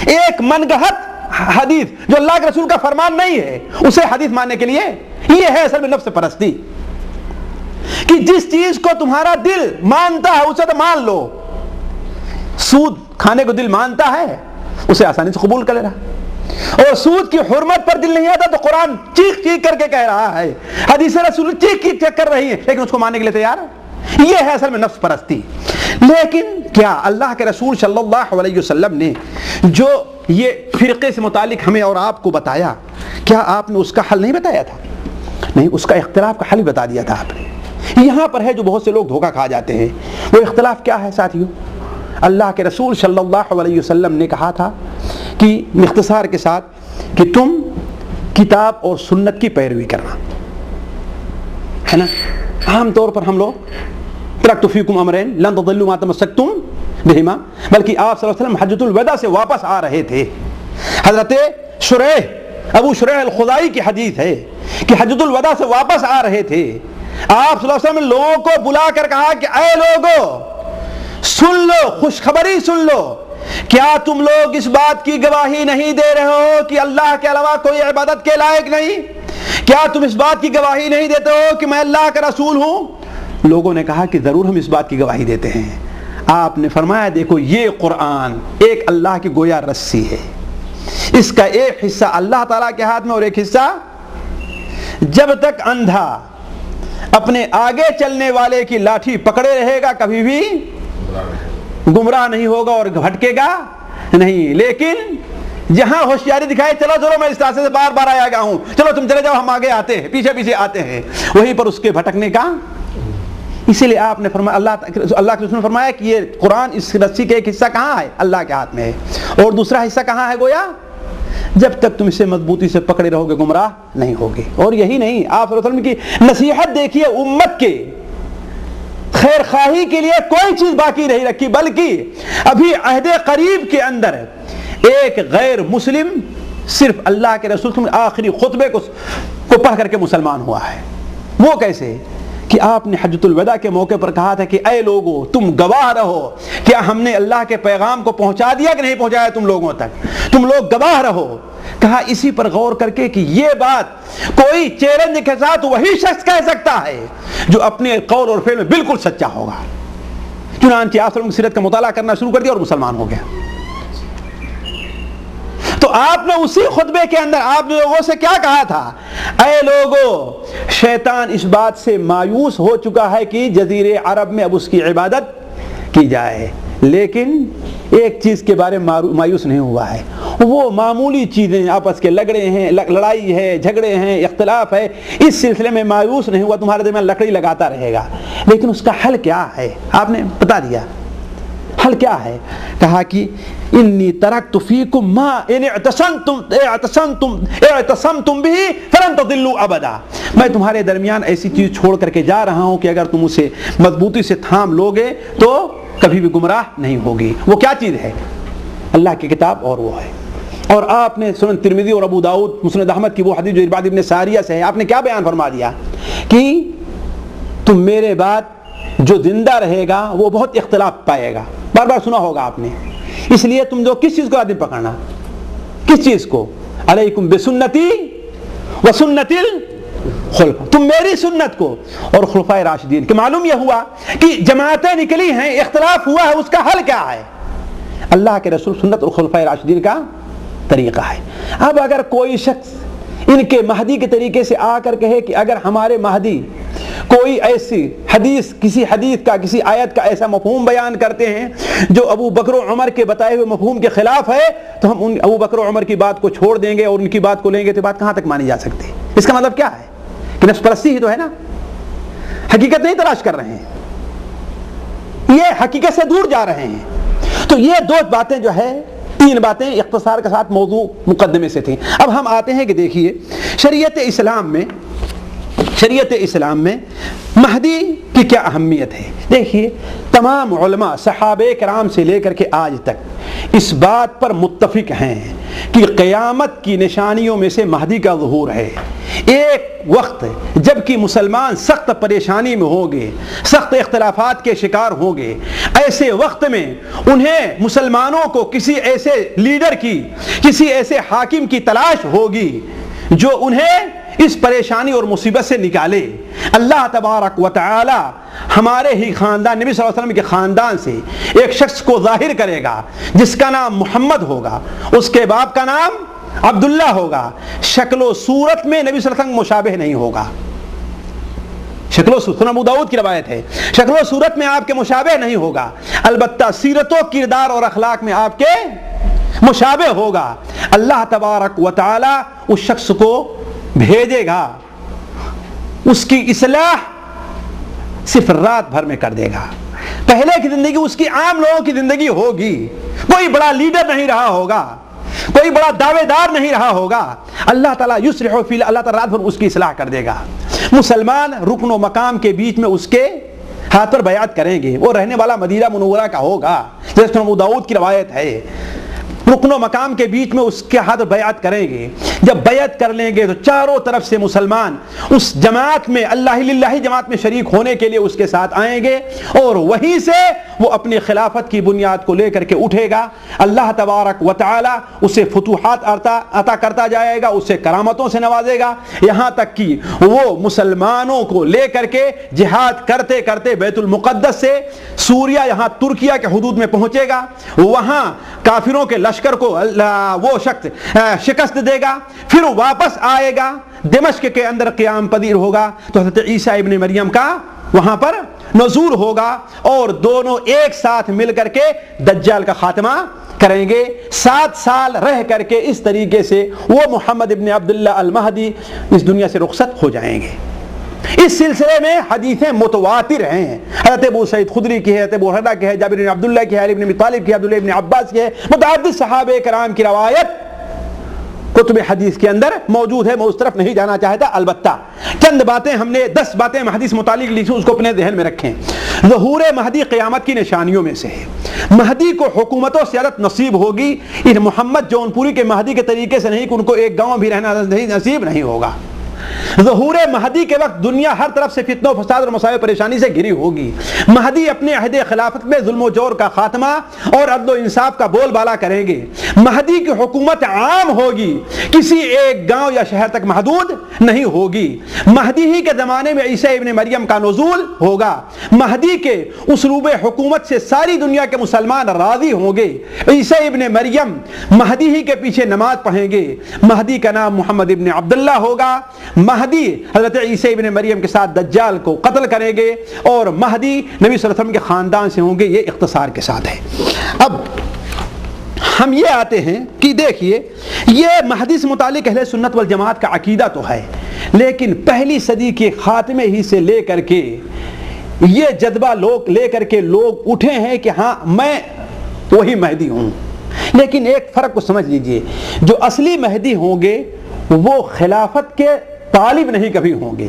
ایک منگہت حدیث جو اللہ کے رسول کا فرمان نہیں ہے اسے حدیث ماننے کے لیے. یہ ہے اصل میں نفس پرستی کہ جس چیز کو تمہارا دل مانتا ہے اسے تو مان لو. سود کھانے کو دل مانتا ہے، اسے آسانی سے قبول کر لے رہا. اور سود کی حرمت پر دل نہیں آتا تو قرآن چیخ چیخ کر کے کہہ رہا ہے، حدیث رسول چیخ چیخ کر رہی ہے، لیکن اس کو ماننے کے لیے تیار ہے. یہ ہے اصل میں نفس پرستی. لیکن کیا اللہ کے رسول صلی اللہ علیہ وسلم نے جو یہ فرقے سے متعلق ہمیں اور آپ کو بتایا، کیا آپ نے اس کا حل نہیں بتایا تھا؟ نہیں، اس کا اختلاف کا حل بتا دیا تھا آپ نے. یہاں پر ہے جو بہت سے لوگ دھوکہ کھا جاتے ہیں. وہ اختلاف کیا ہے ساتھیوں؟ اللہ کے رسول صلی اللہ علیہ وسلم نے کہا تھا کہ اختصار کے ساتھ کہ تم کتاب اور سنت کی پیروی کرنا ہے نا. عام طور پر ہم لوگ ترکت فیکم امرین لن تضلوا ما تمسکتم بہما، بلکہ آپ صلی اللہ علیہ وسلم حجۃ الوداع سے واپس آ رہے تھے. حضرت شریح ابو شریح الخزائی کی حدیث ہے کہ حجۃ الوداع سے واپس آ رہے تھے. آپ صلی اللہ علیہ وسلم نے لوگوں کو بلا کر کہا کہ اے لوگو سن لو، خوشخبری سن لو، کیا تم لوگ اس بات کی گواہی نہیں دے رہے ہو کہ اللہ کے علاوہ کوئی عبادت کے لائق نہیں؟ کیا تم اس بات کی گواہی نہیں دیتے ہو کہ میں اللہ کا رسول ہوں؟ لوگوں نے کہا کہ ضرور ہم اس بات کی گواہی دیتے ہیں. آپ نے فرمایا دیکھو یہ قرآن ایک اللہ کی گویا رسی ہے، اس کا ایک حصہ اللہ تعالیٰ کے ہاتھ میں اور ایک حصہ، جب تک اندھا اپنے آگے چلنے والے کی لاٹھی پکڑے رہے گا کبھی بھی گمراہ نہیں ہوگا اور بھٹکے گا نہیں. لیکن جہاں ہوشیاری دکھائے چلو چلو میں اس راستے سے بار بار آیا گیا ہوں، چلو تم چلے جاؤ، ہم آگے آتے ہیں، پیچھے پیچھے آتے ہیں، وہیں پر اس کے بھٹکنے کا. اسی لیے آپ نے فرمایا، اللہ کے رسول نے فرمایا کہ یہ قرآن اس رسی کا ایک حصہ کہاں ہے؟ اللہ کے ہاتھ میں ہے، اور دوسرا حصہ کہاں ہے؟ گویا جب تک تم اسے مضبوطی سے پکڑے رہو گے گمراہ نہیں ہوگے. اور یہی نہیں، آپ صلی اللہ علیہ وسلم کی نصیحت دیکھیے، امت کے خیر خواہی کے لیے کوئی چیز باقی نہیں رکھی، بلکہ ابھی عہد قریب کے اندر ایک غیر مسلم صرف اللہ کے رسول کے آخری خطبے کو پڑھ کر کے مسلمان ہوا ہے. وہ کیسے کہ آپ نے حجۃ الوداع کے موقع پر کہا تھا کہ اے لوگو تم گواہ رہو، کیا ہم نے اللہ کے پیغام کو پہنچا دیا کہ نہیں پہنچایا تم لوگوں تک؟ تم لوگ گواہ رہو. کہا اسی پر غور کر کے کہ یہ بات کوئی چیلنج کے ساتھ وہی شخص کہہ سکتا ہے جو اپنے قول اور فعل میں بالکل سچا ہوگا. چنانچہ آپ کی سیرت کا مطالعہ کرنا شروع کر دیا اور مسلمان ہو گیا. تو آپ نے اسی خطبے کے اندر آپ نے لوگوں سے کیا کہا تھا؟ اے لوگو شیطان اس بات سے مایوس ہو چکا ہے کہ جزیرے عرب میں اب اس کی عبادت کی جائے، لیکن ایک چیز کے بارے میں مایوس نہیں ہوا ہے. وہ معمولی چیزیں آپس کے لگڑے ہیں، لڑائی ہے، جھگڑے ہیں، اختلاف ہے، اس سلسلے میں مایوس نہیں ہوا، تمہارے درمیان لکڑی لگاتا رہے گا. لیکن اس کا حل کیا ہے؟ آپ نے بتا دیا حل کیا ہے. کہا کہ انی ترکت فیکم ما ان اعتصمتم به فلن تضلوا ابدا. میں تمہارے درمیان ایسی چیز چھوڑ کر کے جا رہا ہوں کہ اگر تم اسے مضبوطی سے تھام لوگے تو کبھی بھی گمراہ نہیں ہوگی. وہ کیا چیز ہے؟ اللہ کی کتاب اور وہ ہے. اور آپ نے سنن ترمذی اور ابو داؤد مسند احمد کی وہ حدیث جو ارباد ابن ساریہ سے ہے، آپ نے کیا بیان فرما دیا کہ تم میرے بعد جو زندہ رہے گا وہ بہت اختلاف پائے گا. بار بار سنا ہوگا آپ نے. اس لیے تم جو کس چیز کو آدمی پکڑنا، کس چیز کو؟ علیکم بسنتی و سنت الخلفاء، تم میری سنت کو اور خلفائے راشدین. کہ معلوم یہ ہوا کہ جماعتیں نکلی ہیں، اختلاف ہوا ہے، اس کا حل کیا ہے؟ اللہ کے رسول سنت اور خلفائے راشدین کا طریقہ ہے. اب اگر کوئی شخص ان کے مہدی کے طریقے سے آ کر کہے کہ اگر ہمارے مہدی کوئی ایسی حدیث، کسی حدیث کا، کسی آیت کا ایسا مفہوم بیان کرتے ہیں جو ابو بکر و عمر کے بتائے ہوئے مفہوم کے خلاف ہے، تو ہم ان ابو بکر و عمر کی بات کو چھوڑ دیں گے اور ان کی بات کو لیں گے، تو بات کہاں تک مانی جا سکتی ہے؟ اس کا مطلب کیا ہے کہ نفس پرستی ہی تو ہے نا، حقیقت نہیں تلاش کر رہے ہیں، یہ حقیقت سے دور جا رہے ہیں۔ تو یہ دو باتیں جو ہے، تین باتیں اختصار کے ساتھ موضوع مقدمے سے تھیں۔ اب ہم آتے ہیں کہ دیکھیے شریعت اسلام میں مہدی کی کیا اہمیت ہے۔ دیکھیے تمام علماء صحابہ کرام سے لے کر کے آج تک اس بات پر متفق ہیں کہ قیامت کی نشانیوں میں سے مہدی کا ظہور ہے۔ ایک وقت جب کہ مسلمان سخت پریشانی میں ہوں گے، سخت اختلافات کے شکار ہوں گے، ایسے وقت میں انہیں مسلمانوں کو کسی ایسے لیڈر کی، کسی ایسے حاکم کی تلاش ہوگی جو انہیں اس پریشانی اور مصیبت سے نکالے۔ اللہ تبارک و تعالی ہمارے ہی خاندان، نبی صلی اللہ علیہ وسلم کے خاندان سے ایک شخص کو ظاہر کرے گا جس کا نام محمد ہوگا، اس کے باپ کا نام عبداللہ ہوگا، شکل و صورت میں نبی صلی اللہ علیہ وسلم مشابہ نہیں ہوگا۔ شکل و صورت، ابو داؤد کی روایت ہے، شکل و صورت میں آپ کے مشابہ نہیں ہوگا، البتہ سیرت و کردار اور اخلاق میں آپ کے مشابہ ہوگا۔ اللہ تبارک و تعالی اس شخص کو بھیجے گا، اس کی اصلاح صرف رات بھر میں کر دے گا۔ پہلے کی زندگی اس کی عام لوگوں کی زندگی ہوگی، کوئی بڑا لیڈر نہیں رہا ہوگا، کوئی بڑا دعوے دار نہیں رہا ہوگا۔ اللہ تعالیٰ یسرح فی، اللہ تعالیٰ رات بھر اس کی اصلاح کر دے گا۔ مسلمان رکن و مقام کے بیچ میں اس کے ہاتھ پر بیعت کریں گے، وہ رہنے والا مدینہ منورہ کا ہوگا، جیسے ابو داؤد کی روایت ہے۔ رکن و مقام کے بیچ میں اس کے ہاتھ بیعت کریں گے، جب بیعت کر لیں گے تو چاروں طرف سے مسلمان اس جماعت میں، اللہ للہ جماعت میں شریک ہونے کے لیے اس کے ساتھ آئیں گے، اور وہیں سے وہ اپنی خلافت کی بنیاد کو لے کر کے اٹھے گا۔ اللہ تبارک و تعالی اسے فتوحات عطا کرتا جائے گا، اسے کرامتوں سے نوازے گا، یہاں تک کہ وہ مسلمانوں کو لے کر کے جہاد کرتے کرتے بیت المقدس سے سوریہ، یہاں ترکیہ کے حدود میں پہنچے گا، وہاں کافروں کے لشکر کو وہ شخص شکست دے گا، پھر واپس آئے گا، دمشق کے اندر قیام پذیر ہوگا، تو حضرت عیسیٰ ابن مریم کا وہاں پر نزول ہوگا، اور دونوں ایک ساتھ مل کر کے دجال کا خاتمہ کریں گے۔ 7 سال رہ کر کے اس طریقے سے وہ محمد ابن عبداللہ المہدی اس دنیا سے رخصت ہو جائیں گے۔ اس سلسلے میں حدیثیں متواتر ہیں، حضرت ابو سعید خدری کی ہے، حضرت ابو ہریرہ کی ہے، جابر بن عبداللہ کی ہے، علی بن ابی طالب کی ہے، عبداللہ بن عباس کی ہے، متعدد صحابہ کرام کی روایت کتب حدیث کے اندر موجود ہے۔ میں اس طرف نہیں جانا چاہتا، البتہ چند باتیں ہم نے 10 باتیں حدیث متعلق لکھی، اس کو اپنے ذہن میں رکھیں۔ ظہور مہدی قیامت کی نشانیوں میں سے ہے۔ مہدی کو حکومت و سیادت نصیب ہوگی، ان محمد جونپوری کے مہدی کے طریقے سے نہیں کہ ان کو ایک گاؤں بھی رہنا نصیب نہیں ہوگا۔ ظہور مہدی کے وقت دنیا ہر طرف سے فتنہ و فساد اور مسائل پریشانی سے گھری ہوگی۔ مہدی اپنے عہد خلافت میں ظلم و جور کا خاتمہ اور عدل و انصاف کا بول بالا کریں گے۔ مہدی کی حکومت عام ہوگی، کسی ایک گاؤں یا شہر تک محدود نہیں ہوگی۔ مہدی ہی کے زمانے میں عیسیٰ ابن مریم کا نزول ہوگا۔ مہدی کے اسلوب حکومت سے ساری دنیا کے مسلمان راضی ہوں گے۔ عیسیٰ ابن مریم مہدی ہی کے پیچھے نماز پڑھیں گے۔ مہدی کا نام محمد ابن عبداللہ ہوگا۔ مہدی حضرت عیسیٰ ابن مریم کے ساتھ دجال کو قتل کریں گے، اور مہدی نبی صلی اللہ علیہ وسلم کے خاندان سے ہوں گے۔ یہ اختصار کے ساتھ ہے۔ اب ہم یہ آتے ہیں کہ دیکھیے، یہ مہدی سے متعلق اہل سنت والجماعت کا عقیدہ تو ہے، لیکن پہلی صدی کے خاتمے ہی سے لے کر کے یہ جذبہ لے کر کے لوگ اٹھے ہیں کہ ہاں میں وہی مہدی ہوں۔ لیکن ایک فرق کو سمجھ لیجئے، جو اصلی مہدی ہوں گے وہ خلافت کے طالب نہیں کبھی ہوں گے۔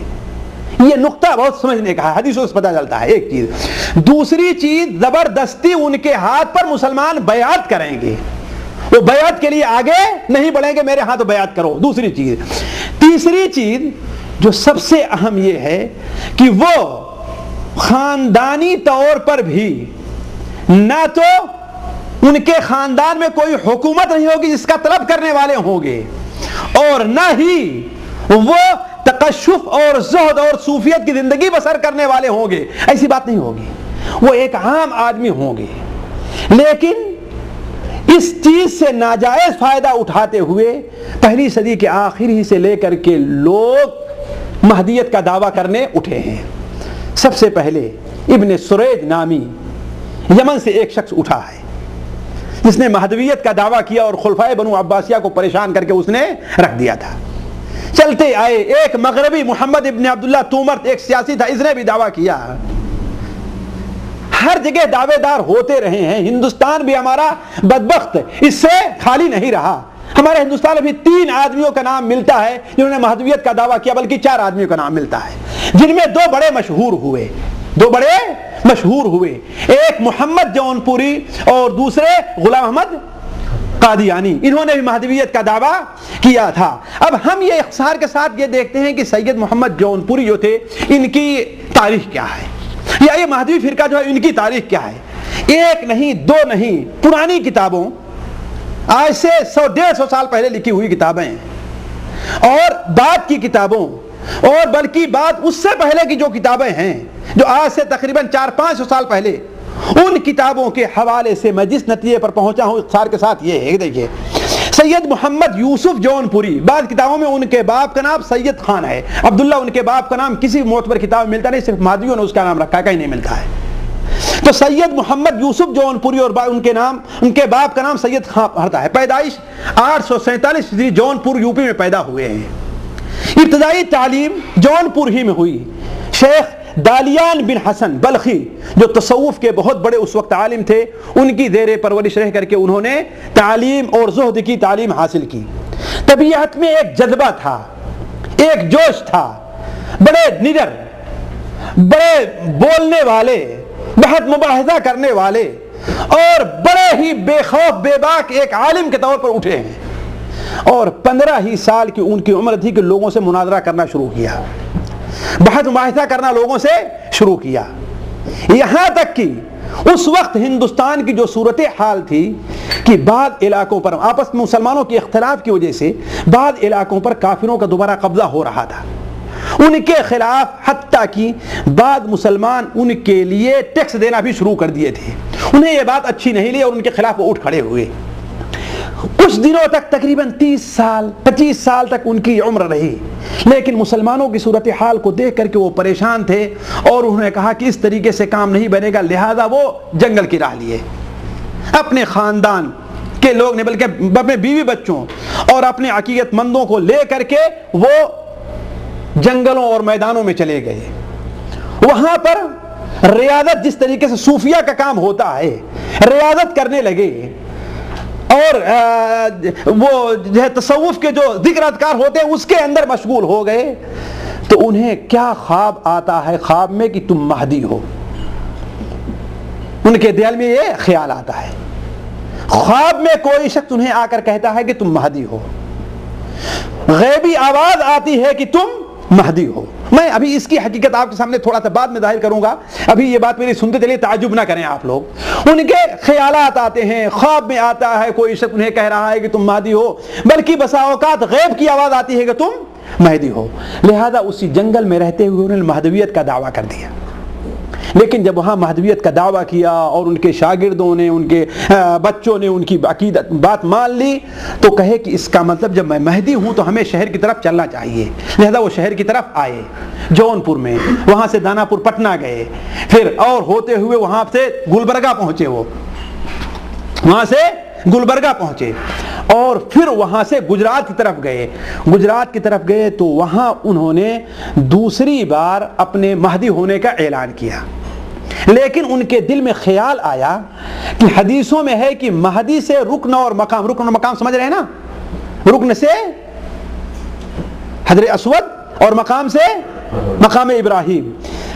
یہ نقطہ بہت سمجھنے کا ہے، حدیثوں سے پتہ چلتا ہے ایک چیز۔ دوسری چیز، زبردستی ان کے ہاتھ پر مسلمان بیعت کریں گے، وہ بیعت کے لیے آگے نہیں بڑھیں گے، میرے ہاتھ بیعت کرو، دوسری چیز۔ تیسری چیز جو سب سے اہم یہ ہے کہ وہ خاندانی طور پر بھی نہ تو ان کے خاندان میں کوئی حکومت نہیں ہوگی جس کا طلب کرنے والے ہوں گے، اور نہ ہی وہ تقشف اور زہد اور صوفیت کی زندگی بسر کرنے والے ہوں گے، ایسی بات نہیں ہوگی، وہ ایک عام آدمی ہوں گے۔ لیکن اس چیز سے ناجائز فائدہ اٹھاتے ہوئے پہلی صدی کے آخر ہی سے لے کر کے لوگ مہدیت کا دعویٰ کرنے اٹھے ہیں۔ سب سے پہلے ابن سریج نامی یمن سے ایک شخص اٹھا ہے جس نے مہدویت کا دعویٰ کیا اور خلفائے بنو عباسیہ کو پریشان کر کے اس نے رکھ دیا تھا۔ چلتے آئے ایک مغربی محمد ابن عبداللہ تومرت ایک سیاسی تھا، اس نے بھی دعویٰ کیا۔ ہر جگہ دعوے دار ہوتے رہے ہیں۔ ہندوستان بھی ہمارا بدبخت اس سے خالی نہیں رہا۔ ہمارے ہندوستان میں بھی 3 آدمیوں کا نام ملتا ہے جنہوں نے مہدویت کا دعویٰ کیا، بلکہ 4 آدمیوں کا نام ملتا ہے، جن میں 2 بڑے مشہور ہوئے، ایک محمد جون پوری اور دوسرے غلام احمد قادیانی۔ انہوں نے بھی مہدویت کا دعویٰ کیا تھا۔ اب ہم یہ اختصار کے ساتھ یہ دیکھتے ہیں کہ سید محمد جون پوری جو تھے ان کی تاریخ کیا ہے، یا یہ مہدوی فرقہ جو ہے ان کی تاریخ کیا ہے۔ 1 نہیں 2 نہیں، پرانی کتابوں، آج سے 100-150 سال پہلے لکھی ہوئی کتابیں اور بعد کی کتابوں، اور بلکہ بعد اس سے پہلے کی جو کتابیں ہیں جو آج سے تقریباً 400-500 سال پہلے، ان کتابوں کے حوالے سے میں جس نتیجے پر پہنچا ہوں اختصار کے ساتھ یہ ہے، دیکھیے سید محمد یوسف جون پوری، بعض کتابوں میں ان کے باپ کا نام سید خان ہے، عبداللہ ان کے باپ کا نام کسی معتبر کتاب میں ملتا نہیں، صرف مہدویوں نے اس کا نام رکھا ہے، کہیں نہیں ملتا ہے۔ تو سید محمد یوسف جون پوری اور ان کے باپ کا نام سید خان رہتا ہے۔ پیدائش 847 ہجری جون پور یوپی میں پیدا ہوئے ہیں۔ ابتدائی تعلیم جون پور ہی میں ہوئی۔ شیخ دالیان بن حسن بلخی جو تصوف کے بہت بڑے اس وقت عالم تھے، ان کی زیر پرورش رہ کر کے انہوں نے تعلیم اور زہد کی تعلیم حاصل کی۔ طبیعت میں ایک جذبہ تھا، ایک جوش تھا، بڑے نڈر، بڑے بولنے والے، بہت مباحثہ کرنے والے اور بڑے ہی بے خوف بے باک ایک عالم کے طور پر اٹھے ہیں، اور 15 ہی سال کی ان کی عمر تھی کہ لوگوں سے مناظرہ کرنا شروع کیا، بحث مباحثہ کرنا لوگوں سے شروع کیا، یہاں تک کہ اس وقت ہندوستان کی جو صورتحال تھی کہ بعض علاقوں پر آپس میں مسلمانوں کے اختلاف کی وجہ سے بعض علاقوں پر کافروں کا دوبارہ قبضہ ہو رہا تھا، ان کے خلاف حتیٰ کہ بعض مسلمان ان کے لیے ٹیکس دینا بھی شروع کر دیے تھے، انہیں یہ بات اچھی نہیں لی اور ان کے خلاف وہ اٹھ کھڑے ہوئے۔ کچھ دنوں تک تقریباً 30-25 سال تک ان کی عمر رہی، لیکن مسلمانوں کی صورتحال کو دیکھ کر کے وہ پریشان تھے اور انہوں نے کہا کہ اس طریقے سے کام نہیں بنے گا، لہذا وہ جنگل کی راہ لیے، اپنے خاندان کے لوگ نے بلکہ اپنے بیوی بچوں اور اپنے عقیدت مندوں کو لے کر کے وہ جنگلوں اور میدانوں میں چلے گئے۔ وہاں پر ریاضت جس طریقے سے صوفیہ کا کام ہوتا ہے، ریاضت کرنے لگے، اور وہ جو ہے تصوف کے جو ذکر اذکار ہوتے ہیں اس کے اندر مشغول ہو گئے۔ تو انہیں کیا خواب آتا ہے، خواب میں کہ تم مہدی ہو، ان کے دل میں یہ خیال آتا ہے، خواب میں کوئی شخص انہیں آ کر کہتا ہے کہ تم مہدی ہو، غیبی آواز آتی ہے کہ تم مہدی ہو۔ میں ابھی اس کی حقیقت آپ کے سامنے تھوڑا سا بعد میں ظاہر کروں گا، ابھی یہ بات میری سنتے چلیے، تعجب نہ کریں آپ لوگ۔ ان کے خیالات آتے ہیں، خواب میں آتا ہے کوئی شخص انہیں کہہ رہا ہے کہ تم مہدی ہو، بلکہ بسا اوقات غیب کی آواز آتی ہے کہ تم مہدی ہو۔ لہذا اسی جنگل میں رہتے ہوئے انہوں نے مہدویت کا دعویٰ کر دیا، لیکن جب وہاں مہدویت کا دعویٰ کیا اور ان کے شاگردوں نے، ان کے بچوں نے ان کی عقیدت بات مان لی، تو کہے کہ اس کا مطلب جب میں مہدی ہوں تو ہمیں شہر کی طرف چلنا چاہیے۔ لہذا وہ شہر کی طرف آئے جون پور میں، وہاں سے دانا پور پٹنہ گئے، پھر اور ہوتے ہوئے وہاں سے گلبرگہ پہنچے، وہ وہاں سے گلبرگہ پہنچے اور پھر وہاں سے گجرات کی طرف گئے۔ گجرات کی طرف گئے تو وہاں انہوں نے دوسری بار اپنے مہدی ہونے کا اعلان کیا، لیکن ان کے دل میں خیال آیا کہ حدیثوں میں ہے کہ مہدی سے رکن اور مقام، رکن اور مقام سمجھ رہے ہیں نا، رکن سے حجر اسود اور مقام سے مقام ابراہیم۔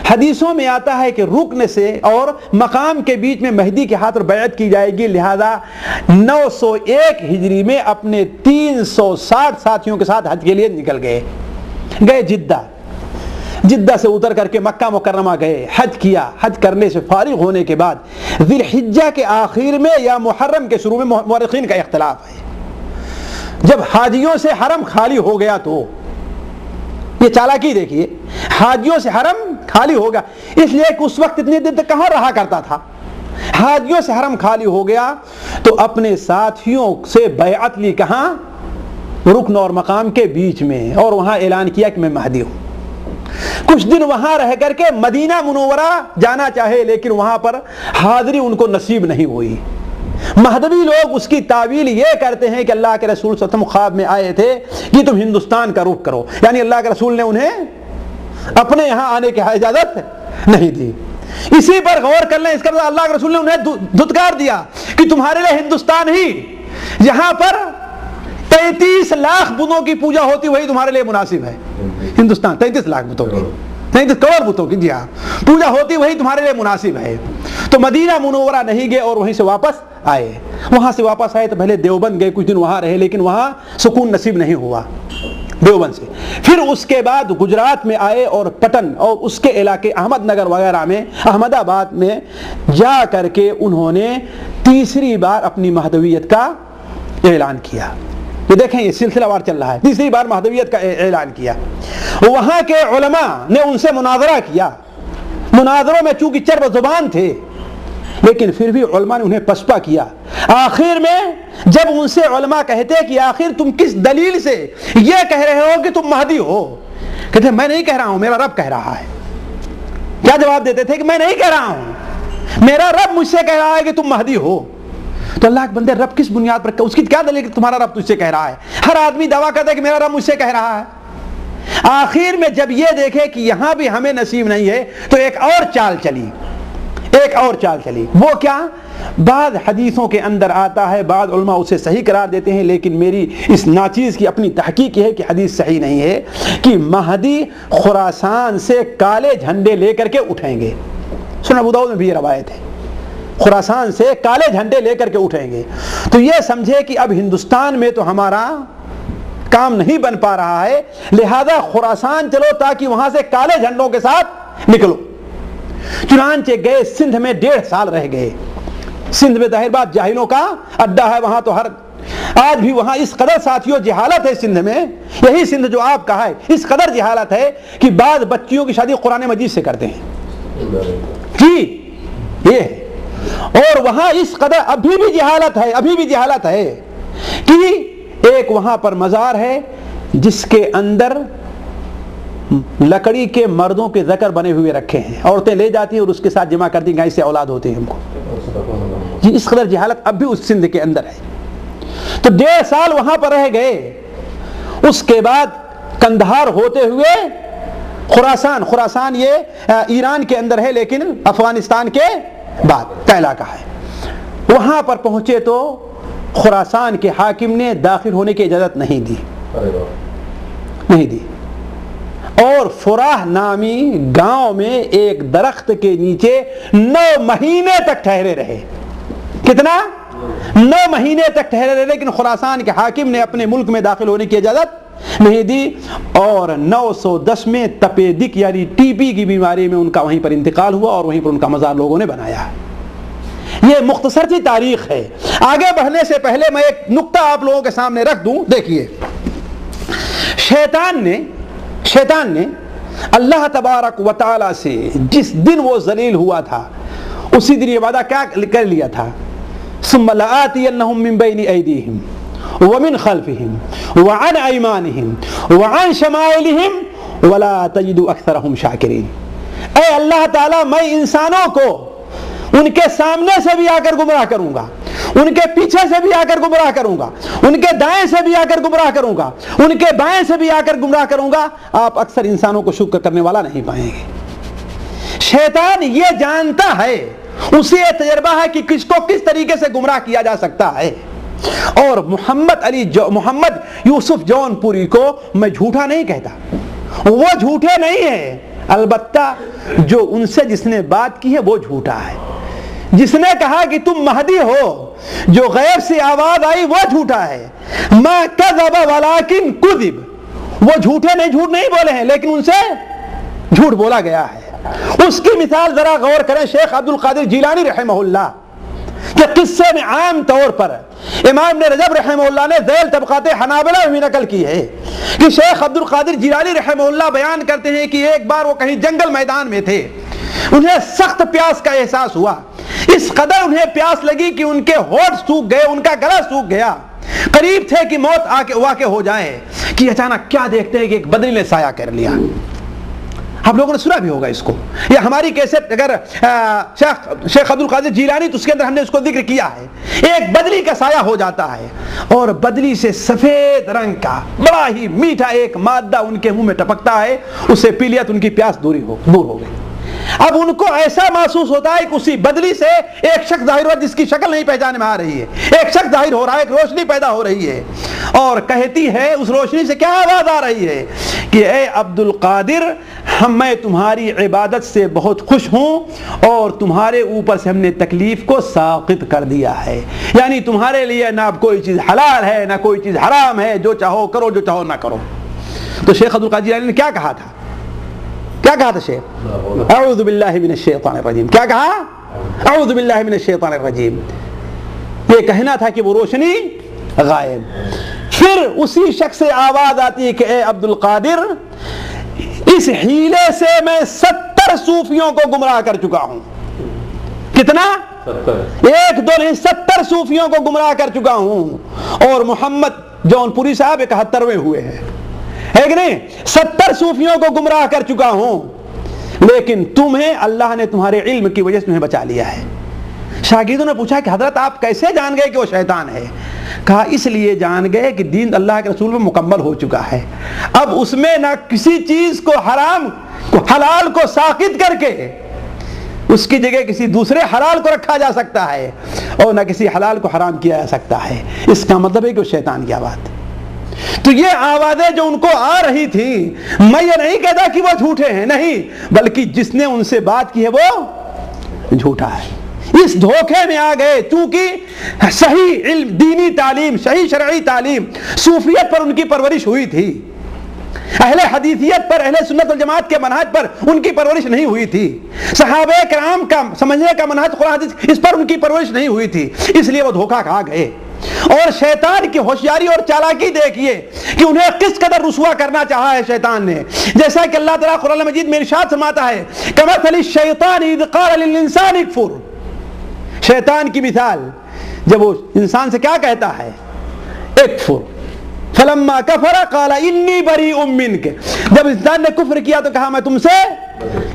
حدیثوں میں آتا ہے کہ رکن سے اور مقام کے بیچ میں مہدی کے ہاتھ اور بیعت کی جائے گی، لہذا 901 ہجری میں اپنے 360 ساتھیوں کے ساتھ حج کے لیے نکل گئے جدہ سے اتر کر کے مکہ مکرمہ گئے، حج کیا۔ حج کرنے سے فارغ ہونے کے بعد ذی الحجہ کے آخر میں یا محرم کے شروع میں، مورخین کا اختلاف ہے، جب حاجیوں سے حرم خالی ہو گیا تو یہ چالاکی دیکھیے، حاجیوں سے حرم خالی ہوگا، اس لیے کہ اس وقت اتنی دن تک کہاں رہا کرتا تھا، حاجیوں سے حرم خالی ہو گیا تو اپنے ساتھیوں سے بیعت لی، کہاں؟ رکن اور مقام کے بیچ میں، اور وہاں اعلان کیا کہ میں مہدی ہوں۔ کچھ دن وہاں رہ کر کے مدینہ منورہ جانا چاہے، لیکن وہاں پر حاضری ان کو نصیب نہیں ہوئی۔ مہدوی لوگ اس کی تعویل یہ کرتے ہیں کہ اللہ کے رسول صلی اللہ علیہ وسلم خواب میں آئے تھے کہ تم ہندوستان کا رخ کرو، یعنی اللہ کے رسول نے انہیں اپنے یہاں آنے کی اجازت نہیں دی۔ اسی پر غور کر لیں، اس کا مطلب اللہ کے رسول نے انہیں دھتکار دیا کہ تمہارے لیے ہندوستان ہی جہاں پر 33 لاکھ بتوں کی پوجا ہوتی وہی تمہارے لیے مناسب ہے۔ ہندوستان 33 لاکھ بتوں کی، 33 کروڑ بتوں کی، جی ہاں، پوجا ہوتی وہی تمہارے لیے مناسب ہے۔ تو مدینہ منورہ نہیں گئے اور وہیں سے واپس آئے۔ وہاں سے واپس آئے تو پہلے دیوبند گئے، کچھ دن وہاں رہے، لیکن وہاں سکون نصیب نہیں ہوا دیوبند سے۔ پھر اس کے بعد گجرات میں آئے اور پٹن اور اس کے علاقے احمد نگر وغیرہ میں، احمد آباد میں جا کر کے انہوں نے تیسری بار اپنی مہدویت کا اعلان کیا۔ یہ دیکھیں، یہ سلسلہ وار چل رہا ہے، تیسری بار مہدویت کا اعلان کیا۔ وہاں کے علماء نے ان سے مناظرہ کیا، مناظروں میں چونکہ چرب زبان تھے لیکن پھر بھی علماء نے انہیں پسپا کیا۔ آخر میں جب ان سے علماء کہتے کہ آخر تم کس دلیل سے یہ کہہ رہے ہو کہ تم مہدی ہو، کہتے میں نہیں کہہ رہا ہوں، میرا رب کہہ رہا ہے۔ کیا جواب دیتے تھے؟ کہ میں نہیں کہہ رہا ہوں، میرا رب مجھ سے کہہ رہا ہے کہ تم مہدی ہو۔ تو اللہ کے بندے، رب کس بنیاد پر، اس کی کیا دلیل کہ تمہارا رب تجھ سے کہہ رہا ہے؟ ہر آدمی دعویٰ کرتا ہے کہ میرا رب مجھ سے کہہ رہا ہے۔ آخر میں جب یہ دیکھے کہ یہاں بھی ہمیں نصیب نہیں ہے تو ایک اور چال چلی، ایک اور چال چلی۔ وہ کیا؟ بعض حدیثوں کے اندر آتا ہے، بعض علماء اسے صحیح قرار دیتے ہیں، لیکن میری اس ناچیز کی اپنی تحقیق یہ ہے کہ حدیث صحیح نہیں ہے، کہ مہدی خراسان سے کالے جھنڈے لے کر کے اٹھیں گے۔ سنن ابو داؤد میں بھی یہ روایت ہے، خراسان سے کالے جھنڈے لے کر کے اٹھیں گے۔ تو یہ سمجھے کہ اب ہندوستان میں تو ہمارا کام نہیں بن پا رہا ہے، لہذا خراسان چلو تاکہ وہاں سے کالے جھنڈوں کے ساتھ نکلو۔ چنانچہ گئے، سندھ میں 1.5 سال رہ گئے۔ سندھ میں ظاہر بات جاہلوں کا اڈا ہے، وہاں تو آج بھی وہاں اس قدر ساتھیوں جہالت ہے سندھ میں، یہی سندھ جو آپ کا ہے، اس قدر جہالت ہے کہ بعض بچیوں کی شادی قرآن مجید سے کرتے ہیں جی، یہ ہے۔ اور وہاں اس قدر ابھی بھی جہالت ہے کہ ایک وہاں پر مزار ہے جس کے اندر لکڑی کے مردوں کے ذکر بنے ہوئے رکھے ہیں، عورتیں لے جاتی ہیں اور اس کے ساتھ جمع کرتی ہیں، اس سے اولاد ہوتی ہے ہم کو جی۔ اس قدر جہالت اب بھی اس سندھ کے اندر ہے۔ تو 1.5 سال وہاں پر رہ گئے۔ اس کے بعد کندھار ہوتے ہوئے خراسان یہ ایران کے اندر ہے لیکن افغانستان کے بعد کا علاقہ ہے۔ وہاں پر پہنچے تو خراسان کے حاکم نے داخل ہونے کی اجازت نہیں دی، اور فراہ نامی گاؤں میں ایک درخت کے نیچے 9 مہینے تک ٹھہرے رہے۔ کتنا؟ 9 مہینے تک ٹھہرے رہے، لیکن خراسان کے حاکم نے اپنے ملک میں داخل ہونے کی اجازت نہیں دی، اور 910 میں تپیدک یعنی ٹی بی کی بیماری میں ان کا وہیں پر انتقال ہوا اور وہیں پر ان کا مزار لوگوں نے بنایا۔ یہ مختصر سی تاریخ ہے۔ آگے بڑھنے سے پہلے میں ایک نقطہ آپ لوگوں کے سامنے رکھ دوں۔ دیکھیے، شیطان نے اللہ تبارک و تعالی سے جس دن وہ ذلیل ہوا تھا اسی دن یہ وعدہ کیا کر لیا تھا؟ ثم لآتینہم من بین ایدیہم ومن خلفہم وعن ایمانہم وعن شمائلہم ولا تجد اکثرہم شاکرین۔ اے اللہ تعالیٰ، میں انسانوں کو ان کے سامنے سے بھی آ کر گمراہ کروں گا، ان کے پیچھے سے بھی آ کر گمراہ کروں گا، ان کے دائیں سے بھی آ کر گمراہ کروں گا، ان کے بائیں سے بھی آ کر گمراہ کروں گا، آپ اکثر انسانوں کو شکر کرنے والا نہیں پائیں گے۔ شیطان یہ جانتا ہے، اسے یہ تجربہ ہے کہ کس کو کس طریقے سے گمراہ کیا جا سکتا ہے۔ اور محمد یوسف جون پوری کو میں جھوٹا نہیں کہتا، وہ جھوٹے نہیں ہیں، البتہ جو ان سے جس نے بات کی ہے وہ جھوٹا ہے۔ جس نے کہا کہ تم مہدی ہو، جو غیب سے آواز آئی وہ جھوٹا ہے۔ ما کذب ولکن کذب، وہ جھوٹ نہیں بولے ہیں لیکن ان سے جھوٹ بولا گیا ہے۔ اس کی مثال ذرا غور کریں، شیخ عبد القادر جیلانی رحمہ اللہ کے قصے میں عام طور پر امام ابن رجب رحمہ اللہ نے ذیل طبقات حنابلہ میں نقل کی ہے کہ شیخ عبد القادر جیلانی رحمہ اللہ بیان کرتے ہیں کہ ایک بار وہ کہیں جنگل میدان میں تھے، انہیں سخت پیاس کا احساس ہوا، اس قدر انہیں پیاس لگی کہ ان کے ہونٹ سوکھ گئے, ان کا گلا سوکھ گیا, قریب تھے کہ موت واقع ہو جائے, کہ اچانک کیا دیکھتے ہیں کہ ایک بدلی نے سایہ کر لیا. آپ لوگوں نے سنا بھی ہوگا اس کو, یا ہماری کیسٹ اگر شیخ عبد القادر جیلانی, تو اس کے اندر ہم نے اس کو ذکر کیا ہے. ایک بدلی کا سایہ ہو جاتا ہے اور بدلی سے سفید رنگ کا بڑا ہی میٹھا ایک مادہ ان کے منہ میں ٹپکتا ہے, اسے پی لیا تو ان کی پیاس دور ہو گئی. اب ان کو ایسا محسوس ہوتا ہے کہ اسی بدلی سے ایک شخص ظاہر ہوا جس کی شکل نہیں پہچان میں آ رہی ہے, ایک شخص ظاہر ہو رہا ہے, ایک روشنی پیدا ہو رہی ہے, اور کہتی ہے اس روشنی سے کیا آواز آ رہی ہے کہ اے عبد القادر, میں تمہاری عبادت سے بہت خوش ہوں اور تمہارے اوپر سے ہم نے تکلیف کو ساقط کر دیا ہے. یعنی تمہارے لیے نہ کوئی چیز حلال ہے نہ کوئی چیز حرام ہے, جو چاہو کرو جو چاہو نہ کرو. تو شیخ عبد القادر جیلانی نے کیا کہا تھا, کیا کہا تھا شیخ؟ اعوذ باللہ من الشیطان الرجیم. کیا کہا؟ اعوذ باللہ من الشیطان الرجیم. یہ کہنا تھا کہ وہ روشنی غائب. پھر اسی شخص سے آواز آتی ہے کہ اے عبد القادر, اس ہیلے سے میں 70 صوفیوں کو گمراہ کر چکا ہوں. کتنا؟ 1 2 نہیں, 70 صوفیوں کو گمراہ کر چکا ہوں, اور محمد جون پوری صاحب 71ویں ہوئے ہیں, ہے کہ نہیں؟ 70 صوفیوں کو گمراہ کر چکا ہوں, لیکن تمہیں اللہ نے تمہارے علم کی وجہ سے تمہیں بچا لیا ہے. شاگردوں نے پوچھا کہ حضرت آپ کیسے جان گئے کہ وہ شیطان ہے؟ کہا اس لیے جان گئے کہ دین اللہ کے رسول میں مکمل ہو چکا ہے, اب اس میں نہ کسی چیز کو حرام کو حلال کو ساقط کر کے اس کی جگہ کسی دوسرے حلال کو رکھا جا سکتا ہے, اور نہ کسی حلال کو حرام کیا جا سکتا ہے. اس کا مطلب ہے کہ وہ شیطان کی آواز. تو یہ آوازیں جو ان کو آ رہی تھیں, میں یہ نہیں کہتا کہ وہ جھوٹے ہیں, نہیں, بلکہ جس نے ان سے بات کی ہے وہ جھوٹا ہے. اس دھوکے میں آ گئے, چونکہ صحیح علم, دینی تعلیم, صحیح شرعی تعلیم, صوفیت پر ان کی پرورش ہوئی تھی, اہل حدیثیت پر, اہل سنت والجماعت کے منہج پر ان کی پرورش نہیں ہوئی تھی, صحابہ کرام کا سمجھنے کا منہج قرآن حدیث اس پر ان کی پرورش نہیں ہوئی تھی, اس لیے وہ دھوکہ کھا گئے. اور شیطان کی ہوشیاری اور چالاکی دیکھیے کہ انہیں کس قدر رسوا کرنا چاہا ہے شیطان نے. جیسا کہ اللہ تعالیٰ قرآن مجید میں ارشاد فرماتا ہے, کمثل الشیطان اذ قال للانسان اکفر. شیطان کی مثال جب وہ انسان سے کیا کہتا ہے, اکفر, فلما کفر قال انی بریء منک. جب انسان نے کفر کیا تو کہا میں تم سے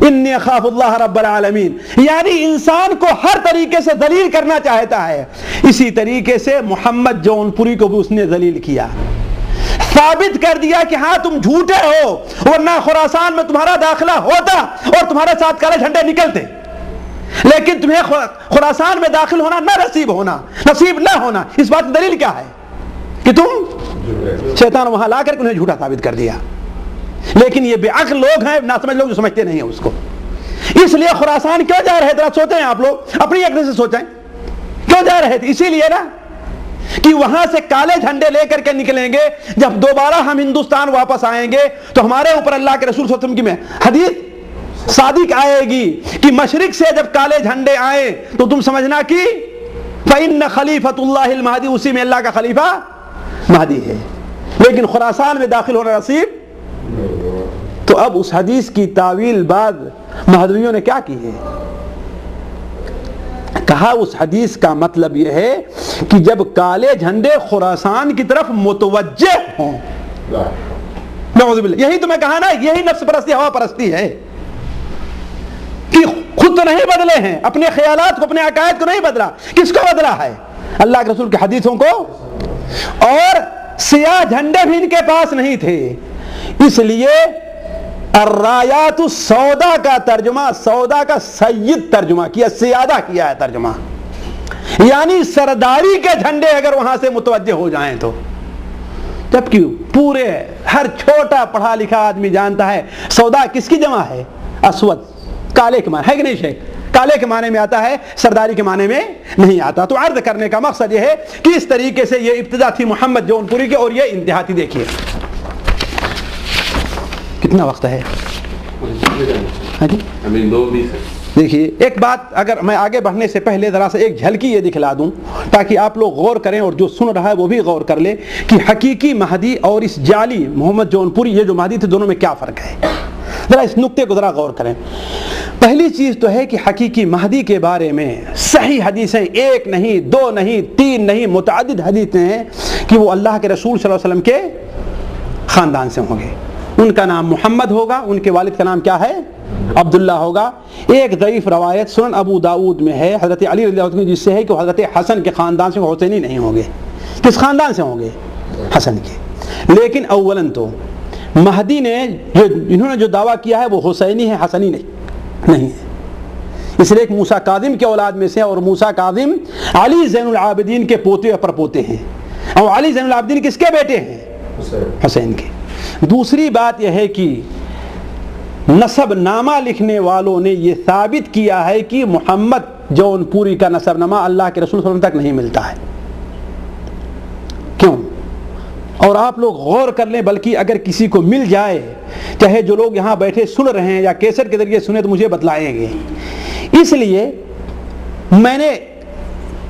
انی اخاف اللہ رب العالمین. یعنی انسان کو ہر طریقے سے ذلیل کرنا چاہتا ہے. اسی طریقے سے محمد جون پوری کو بھی اس نے ذلیل کیا, ثابت کر دیا کہ ہاں تم جھوٹے ہو, ورنہ خراسان میں تمہارا داخلہ ہوتا اور تمہارے ساتھ کالے جھنڈے نکلتے, لیکن تمہیں خراسان میں داخل ہونا نصیب نہ ہونا. اس بات کی دلیل کیا ہے کہ تم شیطان وہاں لا کر کے انہیں جھوٹا ثابت کر دیا. لیکن یہ بے عقل لوگ ہیں, ناسمجھ لوگ جو سمجھتے نہیں ہیں اس کو. اس لیے خراسان کیوں جا رہے تھے, سوچیں آپ لوگ اپنی عقل سے سوچیں, کیوں جا رہے تھے؟ اسی لیے نا کہ وہاں سے کالے جھنڈے لے کر کے نکلیں گے, جب دوبارہ ہم ہندوستان واپس آئیں گے تو ہمارے اوپر اللہ کے رسول صلی اللہ علیہ وسلم کی حدیث صادق آئے گی کہ مشرق سے جب کالے جھنڈے آئے تو تم سمجھنا کہ فَإِنَّ خَلِيفَةُ اللَّهِ الْمَهْدِي, اسی میں اللہ کا خلیفہ مہدی ہے. لیکن خراسان میں داخل ہونا نصیب. تو اب اس حدیث کی تعویل بعد مہدویوں نے کیا کی ہے, کہا اس حدیث کا مطلب یہ ہے کہ جب کالے جھنڈے خراسان کی طرف متوجہ ہوں, نعوذ باللہ. یہی تو میں کہا نا, یہی نفس پرستی, ہوا پرستی ہے کہ خود تو نہیں بدلے ہیں, اپنے خیالات کو, اپنے عقائد کو نہیں بدلا. کس کو بدلا ہے؟ اللہ کے رسول کی حدیثوں کو. اور سیاہ جھنڈے بھی ان کے پاس نہیں تھے, اس لیے الرایات السودا کا ترجمہ, سودا کا سید ترجمہ کیا, سیادہ کیا ہے ترجمہ, یعنی سرداری کے جھنڈے اگر وہاں سے متوجہ ہو جائیں تو. جبکہ پورے ہر چھوٹا پڑھا لکھا آدمی جانتا ہے سودا کس کی جمع ہے, اسود, کالے کے معنی ہے کہ نہیں شیخ, کالے کے معنی میں آتا ہے, سرداری کے معنی میں نہیں آتا. تو عرض کرنے کا مقصد یہ ہے کہ اس طریقے سے یہ ابتدا تھی محمد جون پوری کی, اور یہ انتہا تھی. دیکھیے کتنا وقت ہے, دیکھیے ایک بات اگر میں آگے بڑھنے سے پہلے ذرا سا ایک جھلکی یہ دکھلا دوں تاکہ آپ لوگ غور کریں, اور جو سن رہا ہے وہ بھی غور کر لے کہ حقیقی مہدی اور اس جعلی محمد جون پوری, یہ جو مہدی تھے, دونوں میں کیا فرق ہے. ذرا اس نقطے کو ذرا غور کریں. پہلی چیز تو ہے کہ حقیقی مہدی کے بارے میں صحیح حدیثیں ایک نہیں، دو نہیں، تین نہیں، متعدد حدیثیں ہیں کہ وہ اللہ کے رسول صلی اللہ علیہ وسلم کے خاندان سے ہوں گے. ان کا نام محمد ہوگا، ان کے والد کا نام کیا ہے؟ عبداللہ ہوگا. ایک ضعیف روایت سنن ابو داؤد میں ہے حضرت علی رضی اللہ عنہ جس سے ہے کہ حضرت حسن کے خاندان سے، حسینی نہیں ہوں گے. کس خاندان سے ہوں گے؟ حسن کے. لیکن اولاً تو مہدی نے انہوں نے جو دعویٰ کیا ہے وہ حسینی ہے، حسنی نہیں ہے. اس لیے ایک موسیٰ کاظم کے اولاد میں سے، اور موسیٰ کاظم علی زین العابدین کے پوتے اور پرپوتے ہیں، اور علی زین العابدین کس کے بیٹے ہیں؟ حسین کے. دوسری بات یہ ہے کہ نسب نامہ لکھنے والوں نے یہ ثابت کیا ہے کہ محمد جون پوری کا نسب نامہ اللہ کے رسول صلی اللہ علیہ وسلم تک نہیں ملتا ہے. کیوں؟ اور آپ لوگ غور کر لیں، بلکہ اگر کسی کو مل جائے، چاہے جو لوگ یہاں بیٹھے سن رہے ہیں یا کیسٹ کے ذریعے سنے، تو مجھے بتلائیں گے. اس لیے میں نے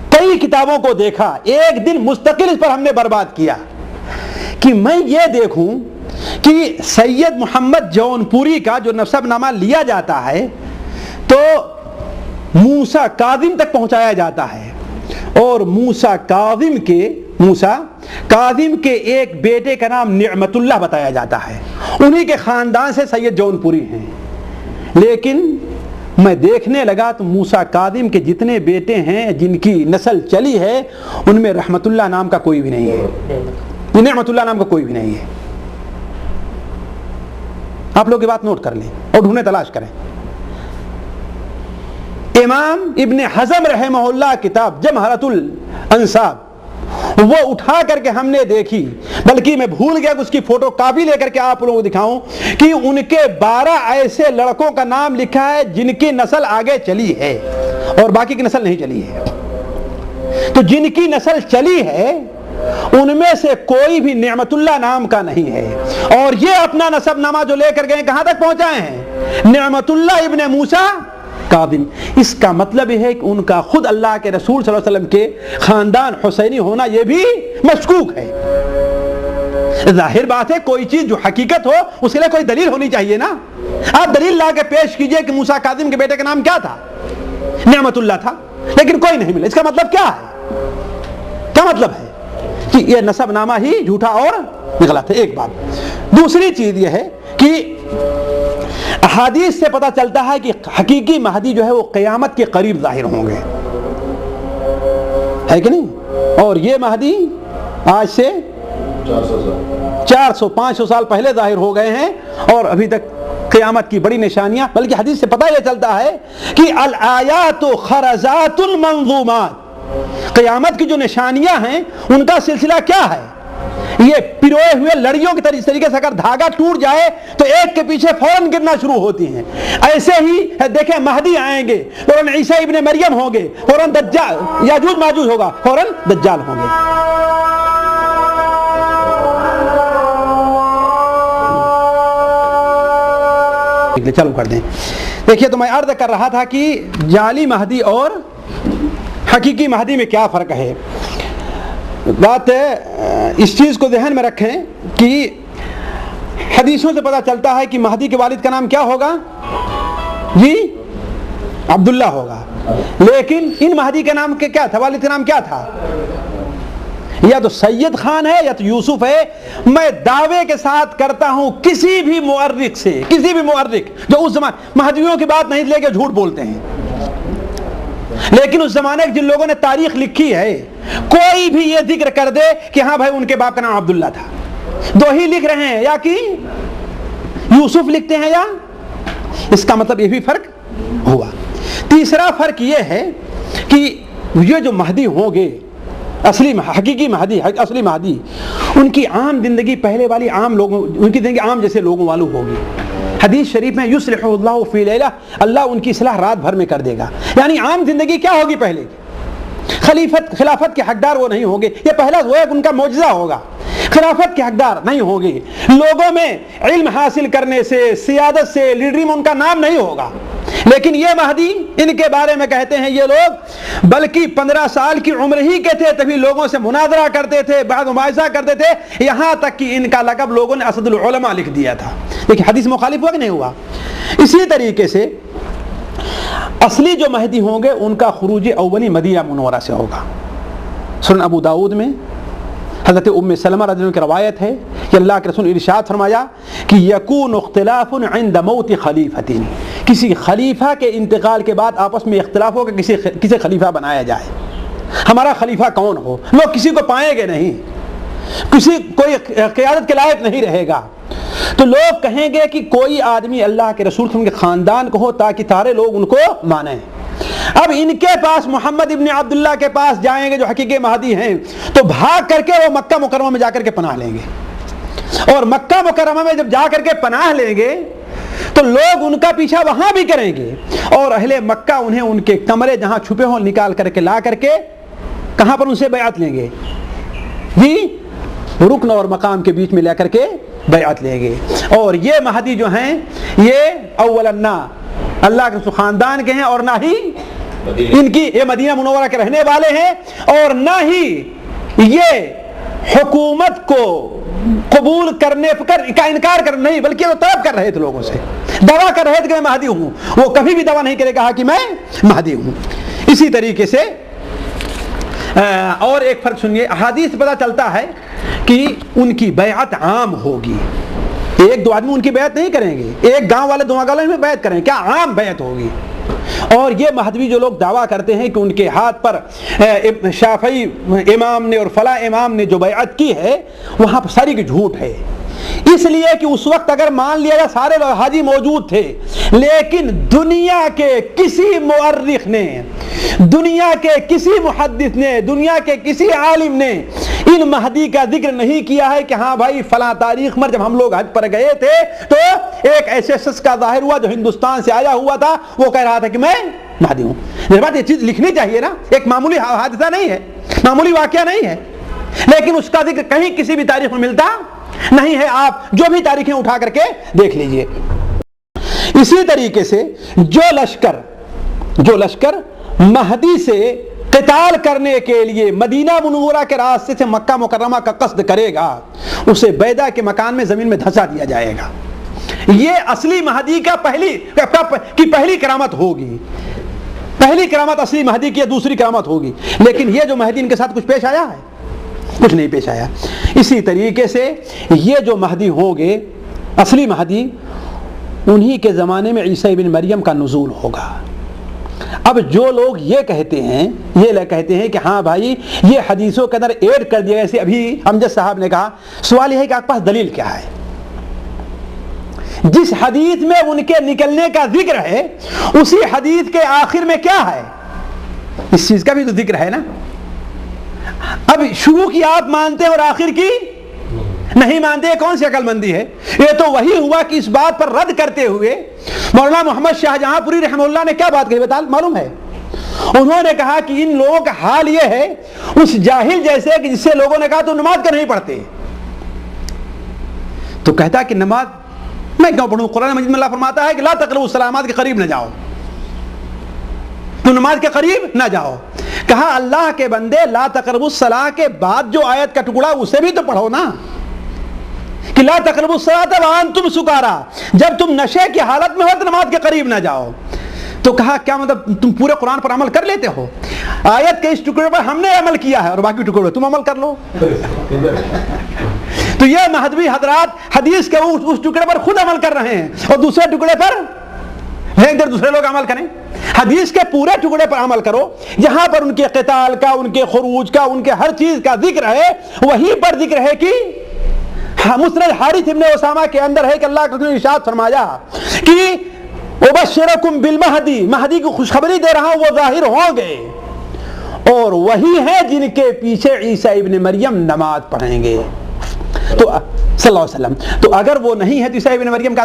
کئی کتابوں کو دیکھا، ایک دن مستقل اس پر ہم نے برباد کیا کہ میں یہ دیکھوں کہ سید محمد جون پوری کا جو نسب نامہ لیا جاتا ہے تو موسیٰ کاظم تک پہنچایا جاتا ہے، اور موسیٰ کاظم کے ایک بیٹے کا نام نعمت اللہ بتایا جاتا ہے، انہی کے خاندان سے سید جون پوری ہیں. لیکن میں دیکھنے لگا تو موسیٰ کاظم کے جتنے بیٹے ہیں جن کی نسل چلی ہے ان میں رحمت اللہ نام کا کوئی بھی نہیں ہے، نعمت اللہ نام کا کوئی بھی نہیں ہے. آپ لوگ یہ بات نوٹ کر لیں اور ڈھونڈیں، تلاش کریں. امام ابن حزم رحمہ اللہ کتاب جمہرۃ الانساب وہ اٹھا کر کے ہم نے دیکھی، بلکہ میں بھول گیا کہ اس کی فوٹو کاپی لے کر کے آپ لوگوں کو دکھاؤں کہ ان کے 12 ایسے لڑکوں کا نام لکھا ہے جن کی نسل آگے چلی ہے اور باقی کی نسل نہیں چلی ہے. تو جن کی نسل چلی ہے ان میں سے کوئی بھی نعمت اللہ نام کا نہیں ہے، اور یہ اپنا نسب نامہ جو لے کر گئے کہاں تک پہنچائے ہیں؟ نعمت اللہ ابن موسیٰ کاظم. اس کا مطلب یہ ہے کہ ان کا خود اللہ کے رسول صلی اللہ علیہ وسلم کے خاندان حسینی ہونا یہ بھی مشکوک ہے. ظاہر بات ہے کوئی چیز جو حقیقت ہو اس کے لیے کوئی دلیل ہونی چاہیے نا. آپ دلیل لا کے پیش کیجئے کہ موسیٰ کاظم کے بیٹے کا نام کیا تھا؟ نعمت اللہ تھا، لیکن کوئی نہیں ملا. اس کا مطلب کیا ہے؟ کیا مطلب ہے؟ کہ یہ نسب نامہ ہی جھوٹا اور غلط ہے. ایک بات. دوسری چیز یہ ہے کہ احادیث سے پتہ چلتا ہے کہ حقیقی مہدی جو ہے وہ قیامت کے قریب ظاہر ہوں گے، ہے کہ نہیں؟ اور یہ مہدی آج سے 400-500 سال پہلے ظاہر ہو گئے ہیں، اور ابھی تک قیامت کی بڑی نشانیاں، بلکہ حدیث سے پتہ یہ چلتا ہے کہ الآیات خرزات المنظومات، قیامت کی جو نشانیاں ہیں ان کا سلسلہ کیا ہے؟ یہ پروئے ہوئے لڑیوں کی طریقے سے اگر دھاگا ٹوٹ جائے تو ایک کے پیچھے فوراً گرنا شروع ہوتی ہیں. ایسے ہی دیکھیں مہدی آئیں گے، فوراً عیسیٰ ابن مریم ہوں گے، فوراً دجال یاجوج ماجوج ہوگا، فوراً دجال ہوں گے. چلو کر دیں. دیکھیے تو میں عرض کر رہا تھا کہ جعلی مہدی اور حقیقی مہدی میں کیا فرق ہے. بات اس چیز کو ذہن میں رکھیں کہ حدیثوں سے پتہ چلتا ہے کہ مہدی کے والد کا نام کیا ہوگا؟ جی عبداللہ ہوگا. لیکن ان مہدی کے نام کیا تھا؟ والد کا نام کیا تھا؟ یا تو سید خان ہے یا تو یوسف ہے. میں دعوے کے ساتھ کرتا ہوں کسی بھی مورخ سے، کسی بھی مورخ جو اس زمانے مہدیوں کی بات نہیں لے کے جھوٹ بولتے ہیں، لیکن اس زمانے جن لوگوں نے تاریخ لکھی ہے کوئی بھی یہ ذکر کر دے کہ ہاں بھائی ان کے باپ کا نام عبداللہ تھا، دو ہی لکھ رہے ہیں، یا کہ یوسف لکھتے ہیں، یا اس کا مطلب یہ بھی فرق ہوا. تیسرا فرق یہ ہے کہ یہ جو مہدی ہوں گے حقیقی مہدی، اصلی مہدی، ان کی عام زندگی پہلے والی عام لوگوں، ان کی زندگی عام جیسے لوگوں والوں ہوگی. حدیث شریف میں یصلح اللہ فی لیلہ، اللہ ان کی اصلاح رات بھر میں کر دے گا. یعنی عام زندگی کیا ہوگی پہلے کی؟ خلافت کے حقدار وہ نہیں ہوں گے. یہ پہلا وہ ہے ان کا معجزہ ہوگا. خلافت کے حقدار نہیں ہوں گے. لوگوں میں علم حاصل کرنے سے، سیادت سے، لیڈری میں ان کا نام نہیں ہوگا. لیکن یہ مہدی، ان کے بارے میں کہتے ہیں یہ لوگ بلکہ 15 سال کی عمر ہی کے تھے تبھی لوگوں سے مناظرہ کرتے تھے، بعد مباحثہ کرتے تھے، یہاں تک کہ ان کا لقب لوگوں نے اسد العلماء لکھ دیا تھا. لیکن حدیث مخالف ہوا کہ نہیں ہوا؟ اسی طریقے سے اصلی جو مہدی ہوں گے ان کا خروج اولی مدینہ منورہ سے ہوگا۔ سنن ابو داؤد میں حضرت ام سلمہ رضی اللہ عنہ کی روایت ہے کہ اللہ کے رسول ارشاد فرمایا کہ یکون اختلاف عند موت خلیفۃ، کسی خلیفہ کے انتقال کے بعد آپس میں اختلاف ہوگا کسی خلیفہ بنایا جائے، ہمارا خلیفہ کون ہو، لوگ کسی کو پائیں گے نہیں، کوئی قیادت کے لائق نہیں رہے گا، تو لوگ کہیں گے کہ کوئی آدمی اللہ کے رسول کے خاندان کو ہو تاکہ سارے لوگ ان کو مانیں۔ اب ان کے پاس محمد ابن عبداللہ کے پاس جائیں گے جو حقیقی مہدی ہیں، تو بھاگ کر کے وہ مکہ مکرمہ میں جا کر کے پناہ لیں گے، اور مکہ مکرمہ میں جب جا کر کے پناہ لیں گے تو لوگ ان کا پیچھا وہاں بھی کریں گے، اور اہل مکہ انہیں ان کے کمرے جہاں چھپے ہوں نکال کر کے لا کر کے کہاں پر ان سے بیعت لیں گے؟ جی رکن اور مقام کے بیچ میں لے کر کے بیعت لیں گے۔ اور یہ مہدی جو ہیں یہ اولا نہ اللہ کے خاندان کے ہیں، اور نہ ہی ان کی یہ مدینہ منورہ کے رہنے والے ہیں، اور نہ ہی یہ حکومت کو قبول کرنے کا انکار کر نہیں، بلکہ وہ طلب کر رہے تھے لوگوں سے، دعویٰ کر رہے تھے کہ میں مہدی ہوں، وہ کبھی بھی دعویٰ نہیں کرے کہا کہ میں مہدی ہوں۔ اسی طریقے سے اور ایک فرق سنیے، احادیث سے پتہ چلتا ہے کہ ان کی بیعت عام ہوگی، ایک دو آدمی ان کی بیعت نہیں کریں گے، ایک گاؤں والے دو گاؤں میں بیعت کریں، کیا عام بیعت ہوگی۔ اور یہ مہدوی جو لوگ دعویٰ کرتے ہیں کہ ان کے ہاتھ پر شافعی امام نے اور فلاں امام نے جو بیعت کی ہے، وہاں پر ساری کی جھوٹ ہے، اس لیے کہ اس وقت اگر مان لیا جائے سارے لوگ حاجی موجود تھے، لیکن دنیا کے کسی مورخ نے، دنیا کے کسی محدث نے، دنیا کے کسی عالم نے ان مہدی کا ذکر نہیں کیا ہے کہ ہاں بھائی فلاں تاریخ میں جب ہم لوگ حج پر گئے تھے تو ایک ایسے شخص کا ظاہر ہوا جو ہندوستان سے آیا ہوا تھا، وہ کہہ رہا تھا کہ میں مہدی ہوں۔ یہ بات، یہ چیز لکھنی چاہیے نا، ایک معمولی حادثہ نہیں ہے، معمولی واقعہ نہیں ہے، لیکن اس کا ذکر کہیں کسی بھی تاریخ میں ملتا نہیں ہے۔ آپ جو بھی تاریخیں اٹھا کر کے دیکھ لیجئے۔ اسی طریقے سے جو لشکر مہدی سے قتال کرنے کے لیے مدینہ منورہ کے راستے سے مکہ مکرمہ کا قصد کرے گا، اسے بیضا کے مکان میں زمین میں دھنسا دیا جائے گا۔ یہ اصلی مہدی کا پہلی کرامت ہوگی، پہلی کرامت اصلی مہدی کی دوسری کرامت ہوگی، لیکن یہ جو مہدی ان کے ساتھ کچھ پیش آیا ہے؟ کچھ نہیں پیش آیا۔ اسی طریقے سے یہ جو مہدی ہوں گے اصلی مہدی، انہی کے زمانے میں عیسیٰ ابن مریم کا نزول ہوگا۔ اب جو لوگ یہ کہتے ہیں کہ ہاں بھائی یہ حدیثوں کے اندر ایڈ کر دیا، جیسے ابھی امجد صاحب نے کہا، سوال یہ ہے کہ آپ کے پاس دلیل کیا ہے؟ جس حدیث میں ان کے نکلنے کا ذکر ہے اسی حدیث کے آخر میں کیا ہے؟ اس چیز کا بھی تو ذکر ہے نا۔ اب شروع کی آپ مانتے ہیں اور آخر کی نہیں مانتے، کون سی عقل مندی ہے؟ یہ تو وہی ہوا کہ اس بات پر رد کرتے ہوئے مولانا محمد شاہ جہاں پوری رحمہ اللہ نے کیا بات کہی بتا معلوم ہے؟ انہوں نے کہا کہ ان لوگوں کا حال یہ ہے اس جاہل جیسے کہ جس سے لوگوں نے کہا تو نماز کیوں نہیں پڑھتے؟ تو کہتا کہ نماز میں کیوں پڑھوں؟ قرآن مجید میں اللہ فرماتا ہے کہ لا تقربوا الصلاۃ کے قریب نہ جاؤ، تو نماز کے قریب نہ جاؤ۔ کہا اللہ کے بندے لا تقربوا الصلاۃ کے بعد جو آیت کا ٹکڑا اسے بھی تو پڑھو نا، کہ لا تقربوا الصلاۃ وانتم سکارا، جب تم نشے کی حالت میں ہو تو نماز کے قریب نہ جاؤ۔ تو کہا کیا مطلب تم پورے قرآن پر عمل کر لیتے ہو؟ آیت کے اس ٹکڑے پر ہم نے عمل کیا ہے اور باقی ٹکڑے تم عمل کر لو۔ تو یہ مہدوی حضرات حدیث کے اس ٹکڑے پر خود عمل کر رہے ہیں اور دوسرے ٹکڑے پر دوسرے لوگ عمل کریں۔ حدیث کے پورے ٹکڑے پر عمل کرو، جہاں پر ان کے قتال کا، ان کے خروج کا، ان کے ہر چیز کا ذکر ہے، وہیں پر ذکر ہے کہ مسند حارث ابن اسامہ کے اندر ہے کہ اللہ کے رسول نے ارشاد فرمایا کہ ابشرکم بالمہدی، مہدی کو خوشخبری دے رہا ہوں وہ ظاہر ہوں گے، اور وہی ہے جن کے پیچھے عیسیٰ ابن مریم نماز پڑھیں گے تو صلی اللہ علیہ وسلم۔ تو اگر وہ نہیں ہے تو عیسیٰ ابن مریم کا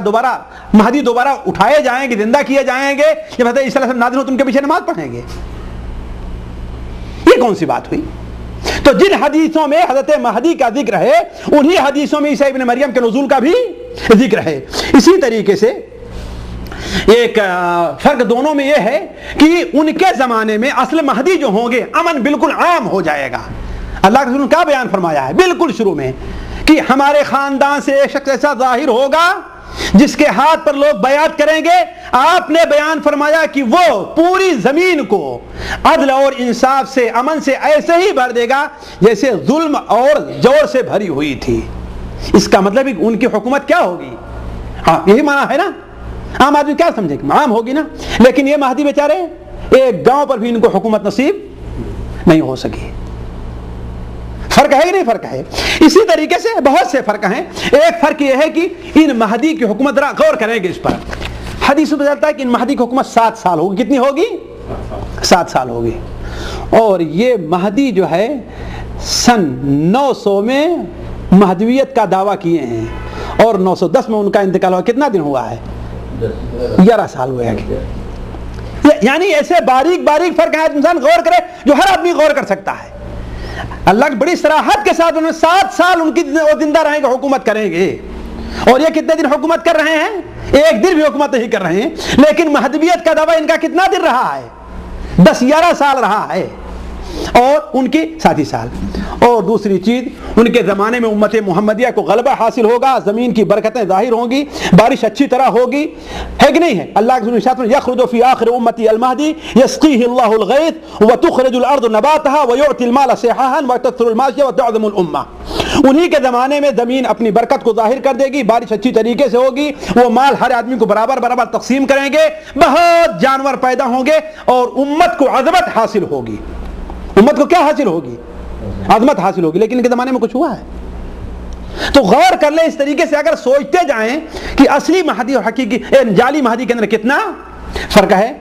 مہدی دوبارہ اٹھائے جائیں گے، زندہ کیے جائیں گے، جب حضرت عیسیٰ علیہ السلام نازل ہو تو ان کے پیچھے نماز پڑھیں گے؟ یہ کون سی بات ہوئی؟ تو جن حدیثوں میں حضرت مہدی کا ذکر ہے انہی حدیثوں میں عیسیٰ ابن مریم کے نزول کا بھی ذکر ہے۔ اسی طریقے سے ایک فرق دونوں میں یہ ہے کہ ان کے زمانے میں اصل مہدی جو ہوں گے امن بالکل عام ہو جائے گا۔ اللہ کے رسول نے کیا بیان فرمایا ہے بالکل شروع میں کہ ہمارے خاندان سے ایک شخص ایسا ظاہر ہوگا جس کے ہاتھ پر لوگ بیعت کریں گے، آپ نے بیان فرمایا کہ وہ پوری زمین کو عدل اور انصاف سے، امن سے ایسے ہی بھر دے گا جیسے ظلم اور جور سے بھری ہوئی تھی۔ اس کا مطلب ان کی حکومت کیا ہوگی؟ ہاں یہی معنی ہے نا۔ عام آدمی کیا سمجھے گا؟ عام ہوگی نا۔ لیکن یہ مہدی بیچارے ایک گاؤں پر بھی ان کو حکومت نصیب نہیں ہو سکی۔ فرق ہے کہ نہیں؟ فرق ہے۔ اسی طریقے سے بہت سے فرق ہیں۔ ایک فرق یہ ہے کہ ان مہدی کی حکومت، ذرا غور کریں گے اس پر، حدیث میں بتاتا ہے کہ ان مہدی کی حکومت 7 سال ہوگی۔ کتنی ہوگی؟ 7 سال ہوگی۔ اور یہ مہدی جو ہے سن 900 میں مہدویت کا دعویٰ کیے ہیں اور 910 میں ان کا انتقال ہوا۔ کتنا دن ہوا ہے؟ 11 سال ہوئے ہیں۔ یعنی ایسے باریک باریک فرق ہے، انسان غور کرے جو ہر آدمی غور کر سکتا ہے۔ اللہ کی بڑی صراحت کے ساتھ انہوں نے 7 سال ان کی زندہ رہیں گے، حکومت کریں گے۔ اور یہ کتنے دن حکومت کر رہے ہیں؟ ایک دن بھی حکومت نہیں کر رہے ہیں، لیکن مہدویت کا دعویٰ ان کا کتنا دن رہا ہے؟ 10-11 سال رہا ہے، اور ان کی 7 سال۔ اور دوسری چیز، ان کے زمانے میں امت محمدیہ کو غلبہ حاصل ہوگا، زمین کی برکتیں ظاہر ہوں گی، بارش اچھی طرح ہوگی، ہے کہ نہیں ہے؟ اللہ کے رسول نے یخرج فی آخر امتی المہدی یسقیہ اللہ الغیث وتخرج الارض نباتها ویعطی المال صحاحا وتکثر الماشیہ وتعظم الامہ۔ انہی کے زمانے میں زمین اپنی برکت کو ظاہر کر دے گی، بارش اچھی طریقے سے ہوگی، وہ مال ہر آدمی کو برابر برابر تقسیم کریں گے، بہت جانور پیدا ہوں گے، اور امت کو عظمت حاصل ہوگی۔ امت کو کیا حاصل ہوگی؟ عظمت حاصل ہوگی۔ لیکن ان کے زمانے میں کچھ ہوا ہے؟ تو غور کر لیں اس طریقے سے، اگر سوچتے جائیں کہ اصلی مہدی اور حقیقی جعلی مہدی کے اندر کتنا فرق ہے۔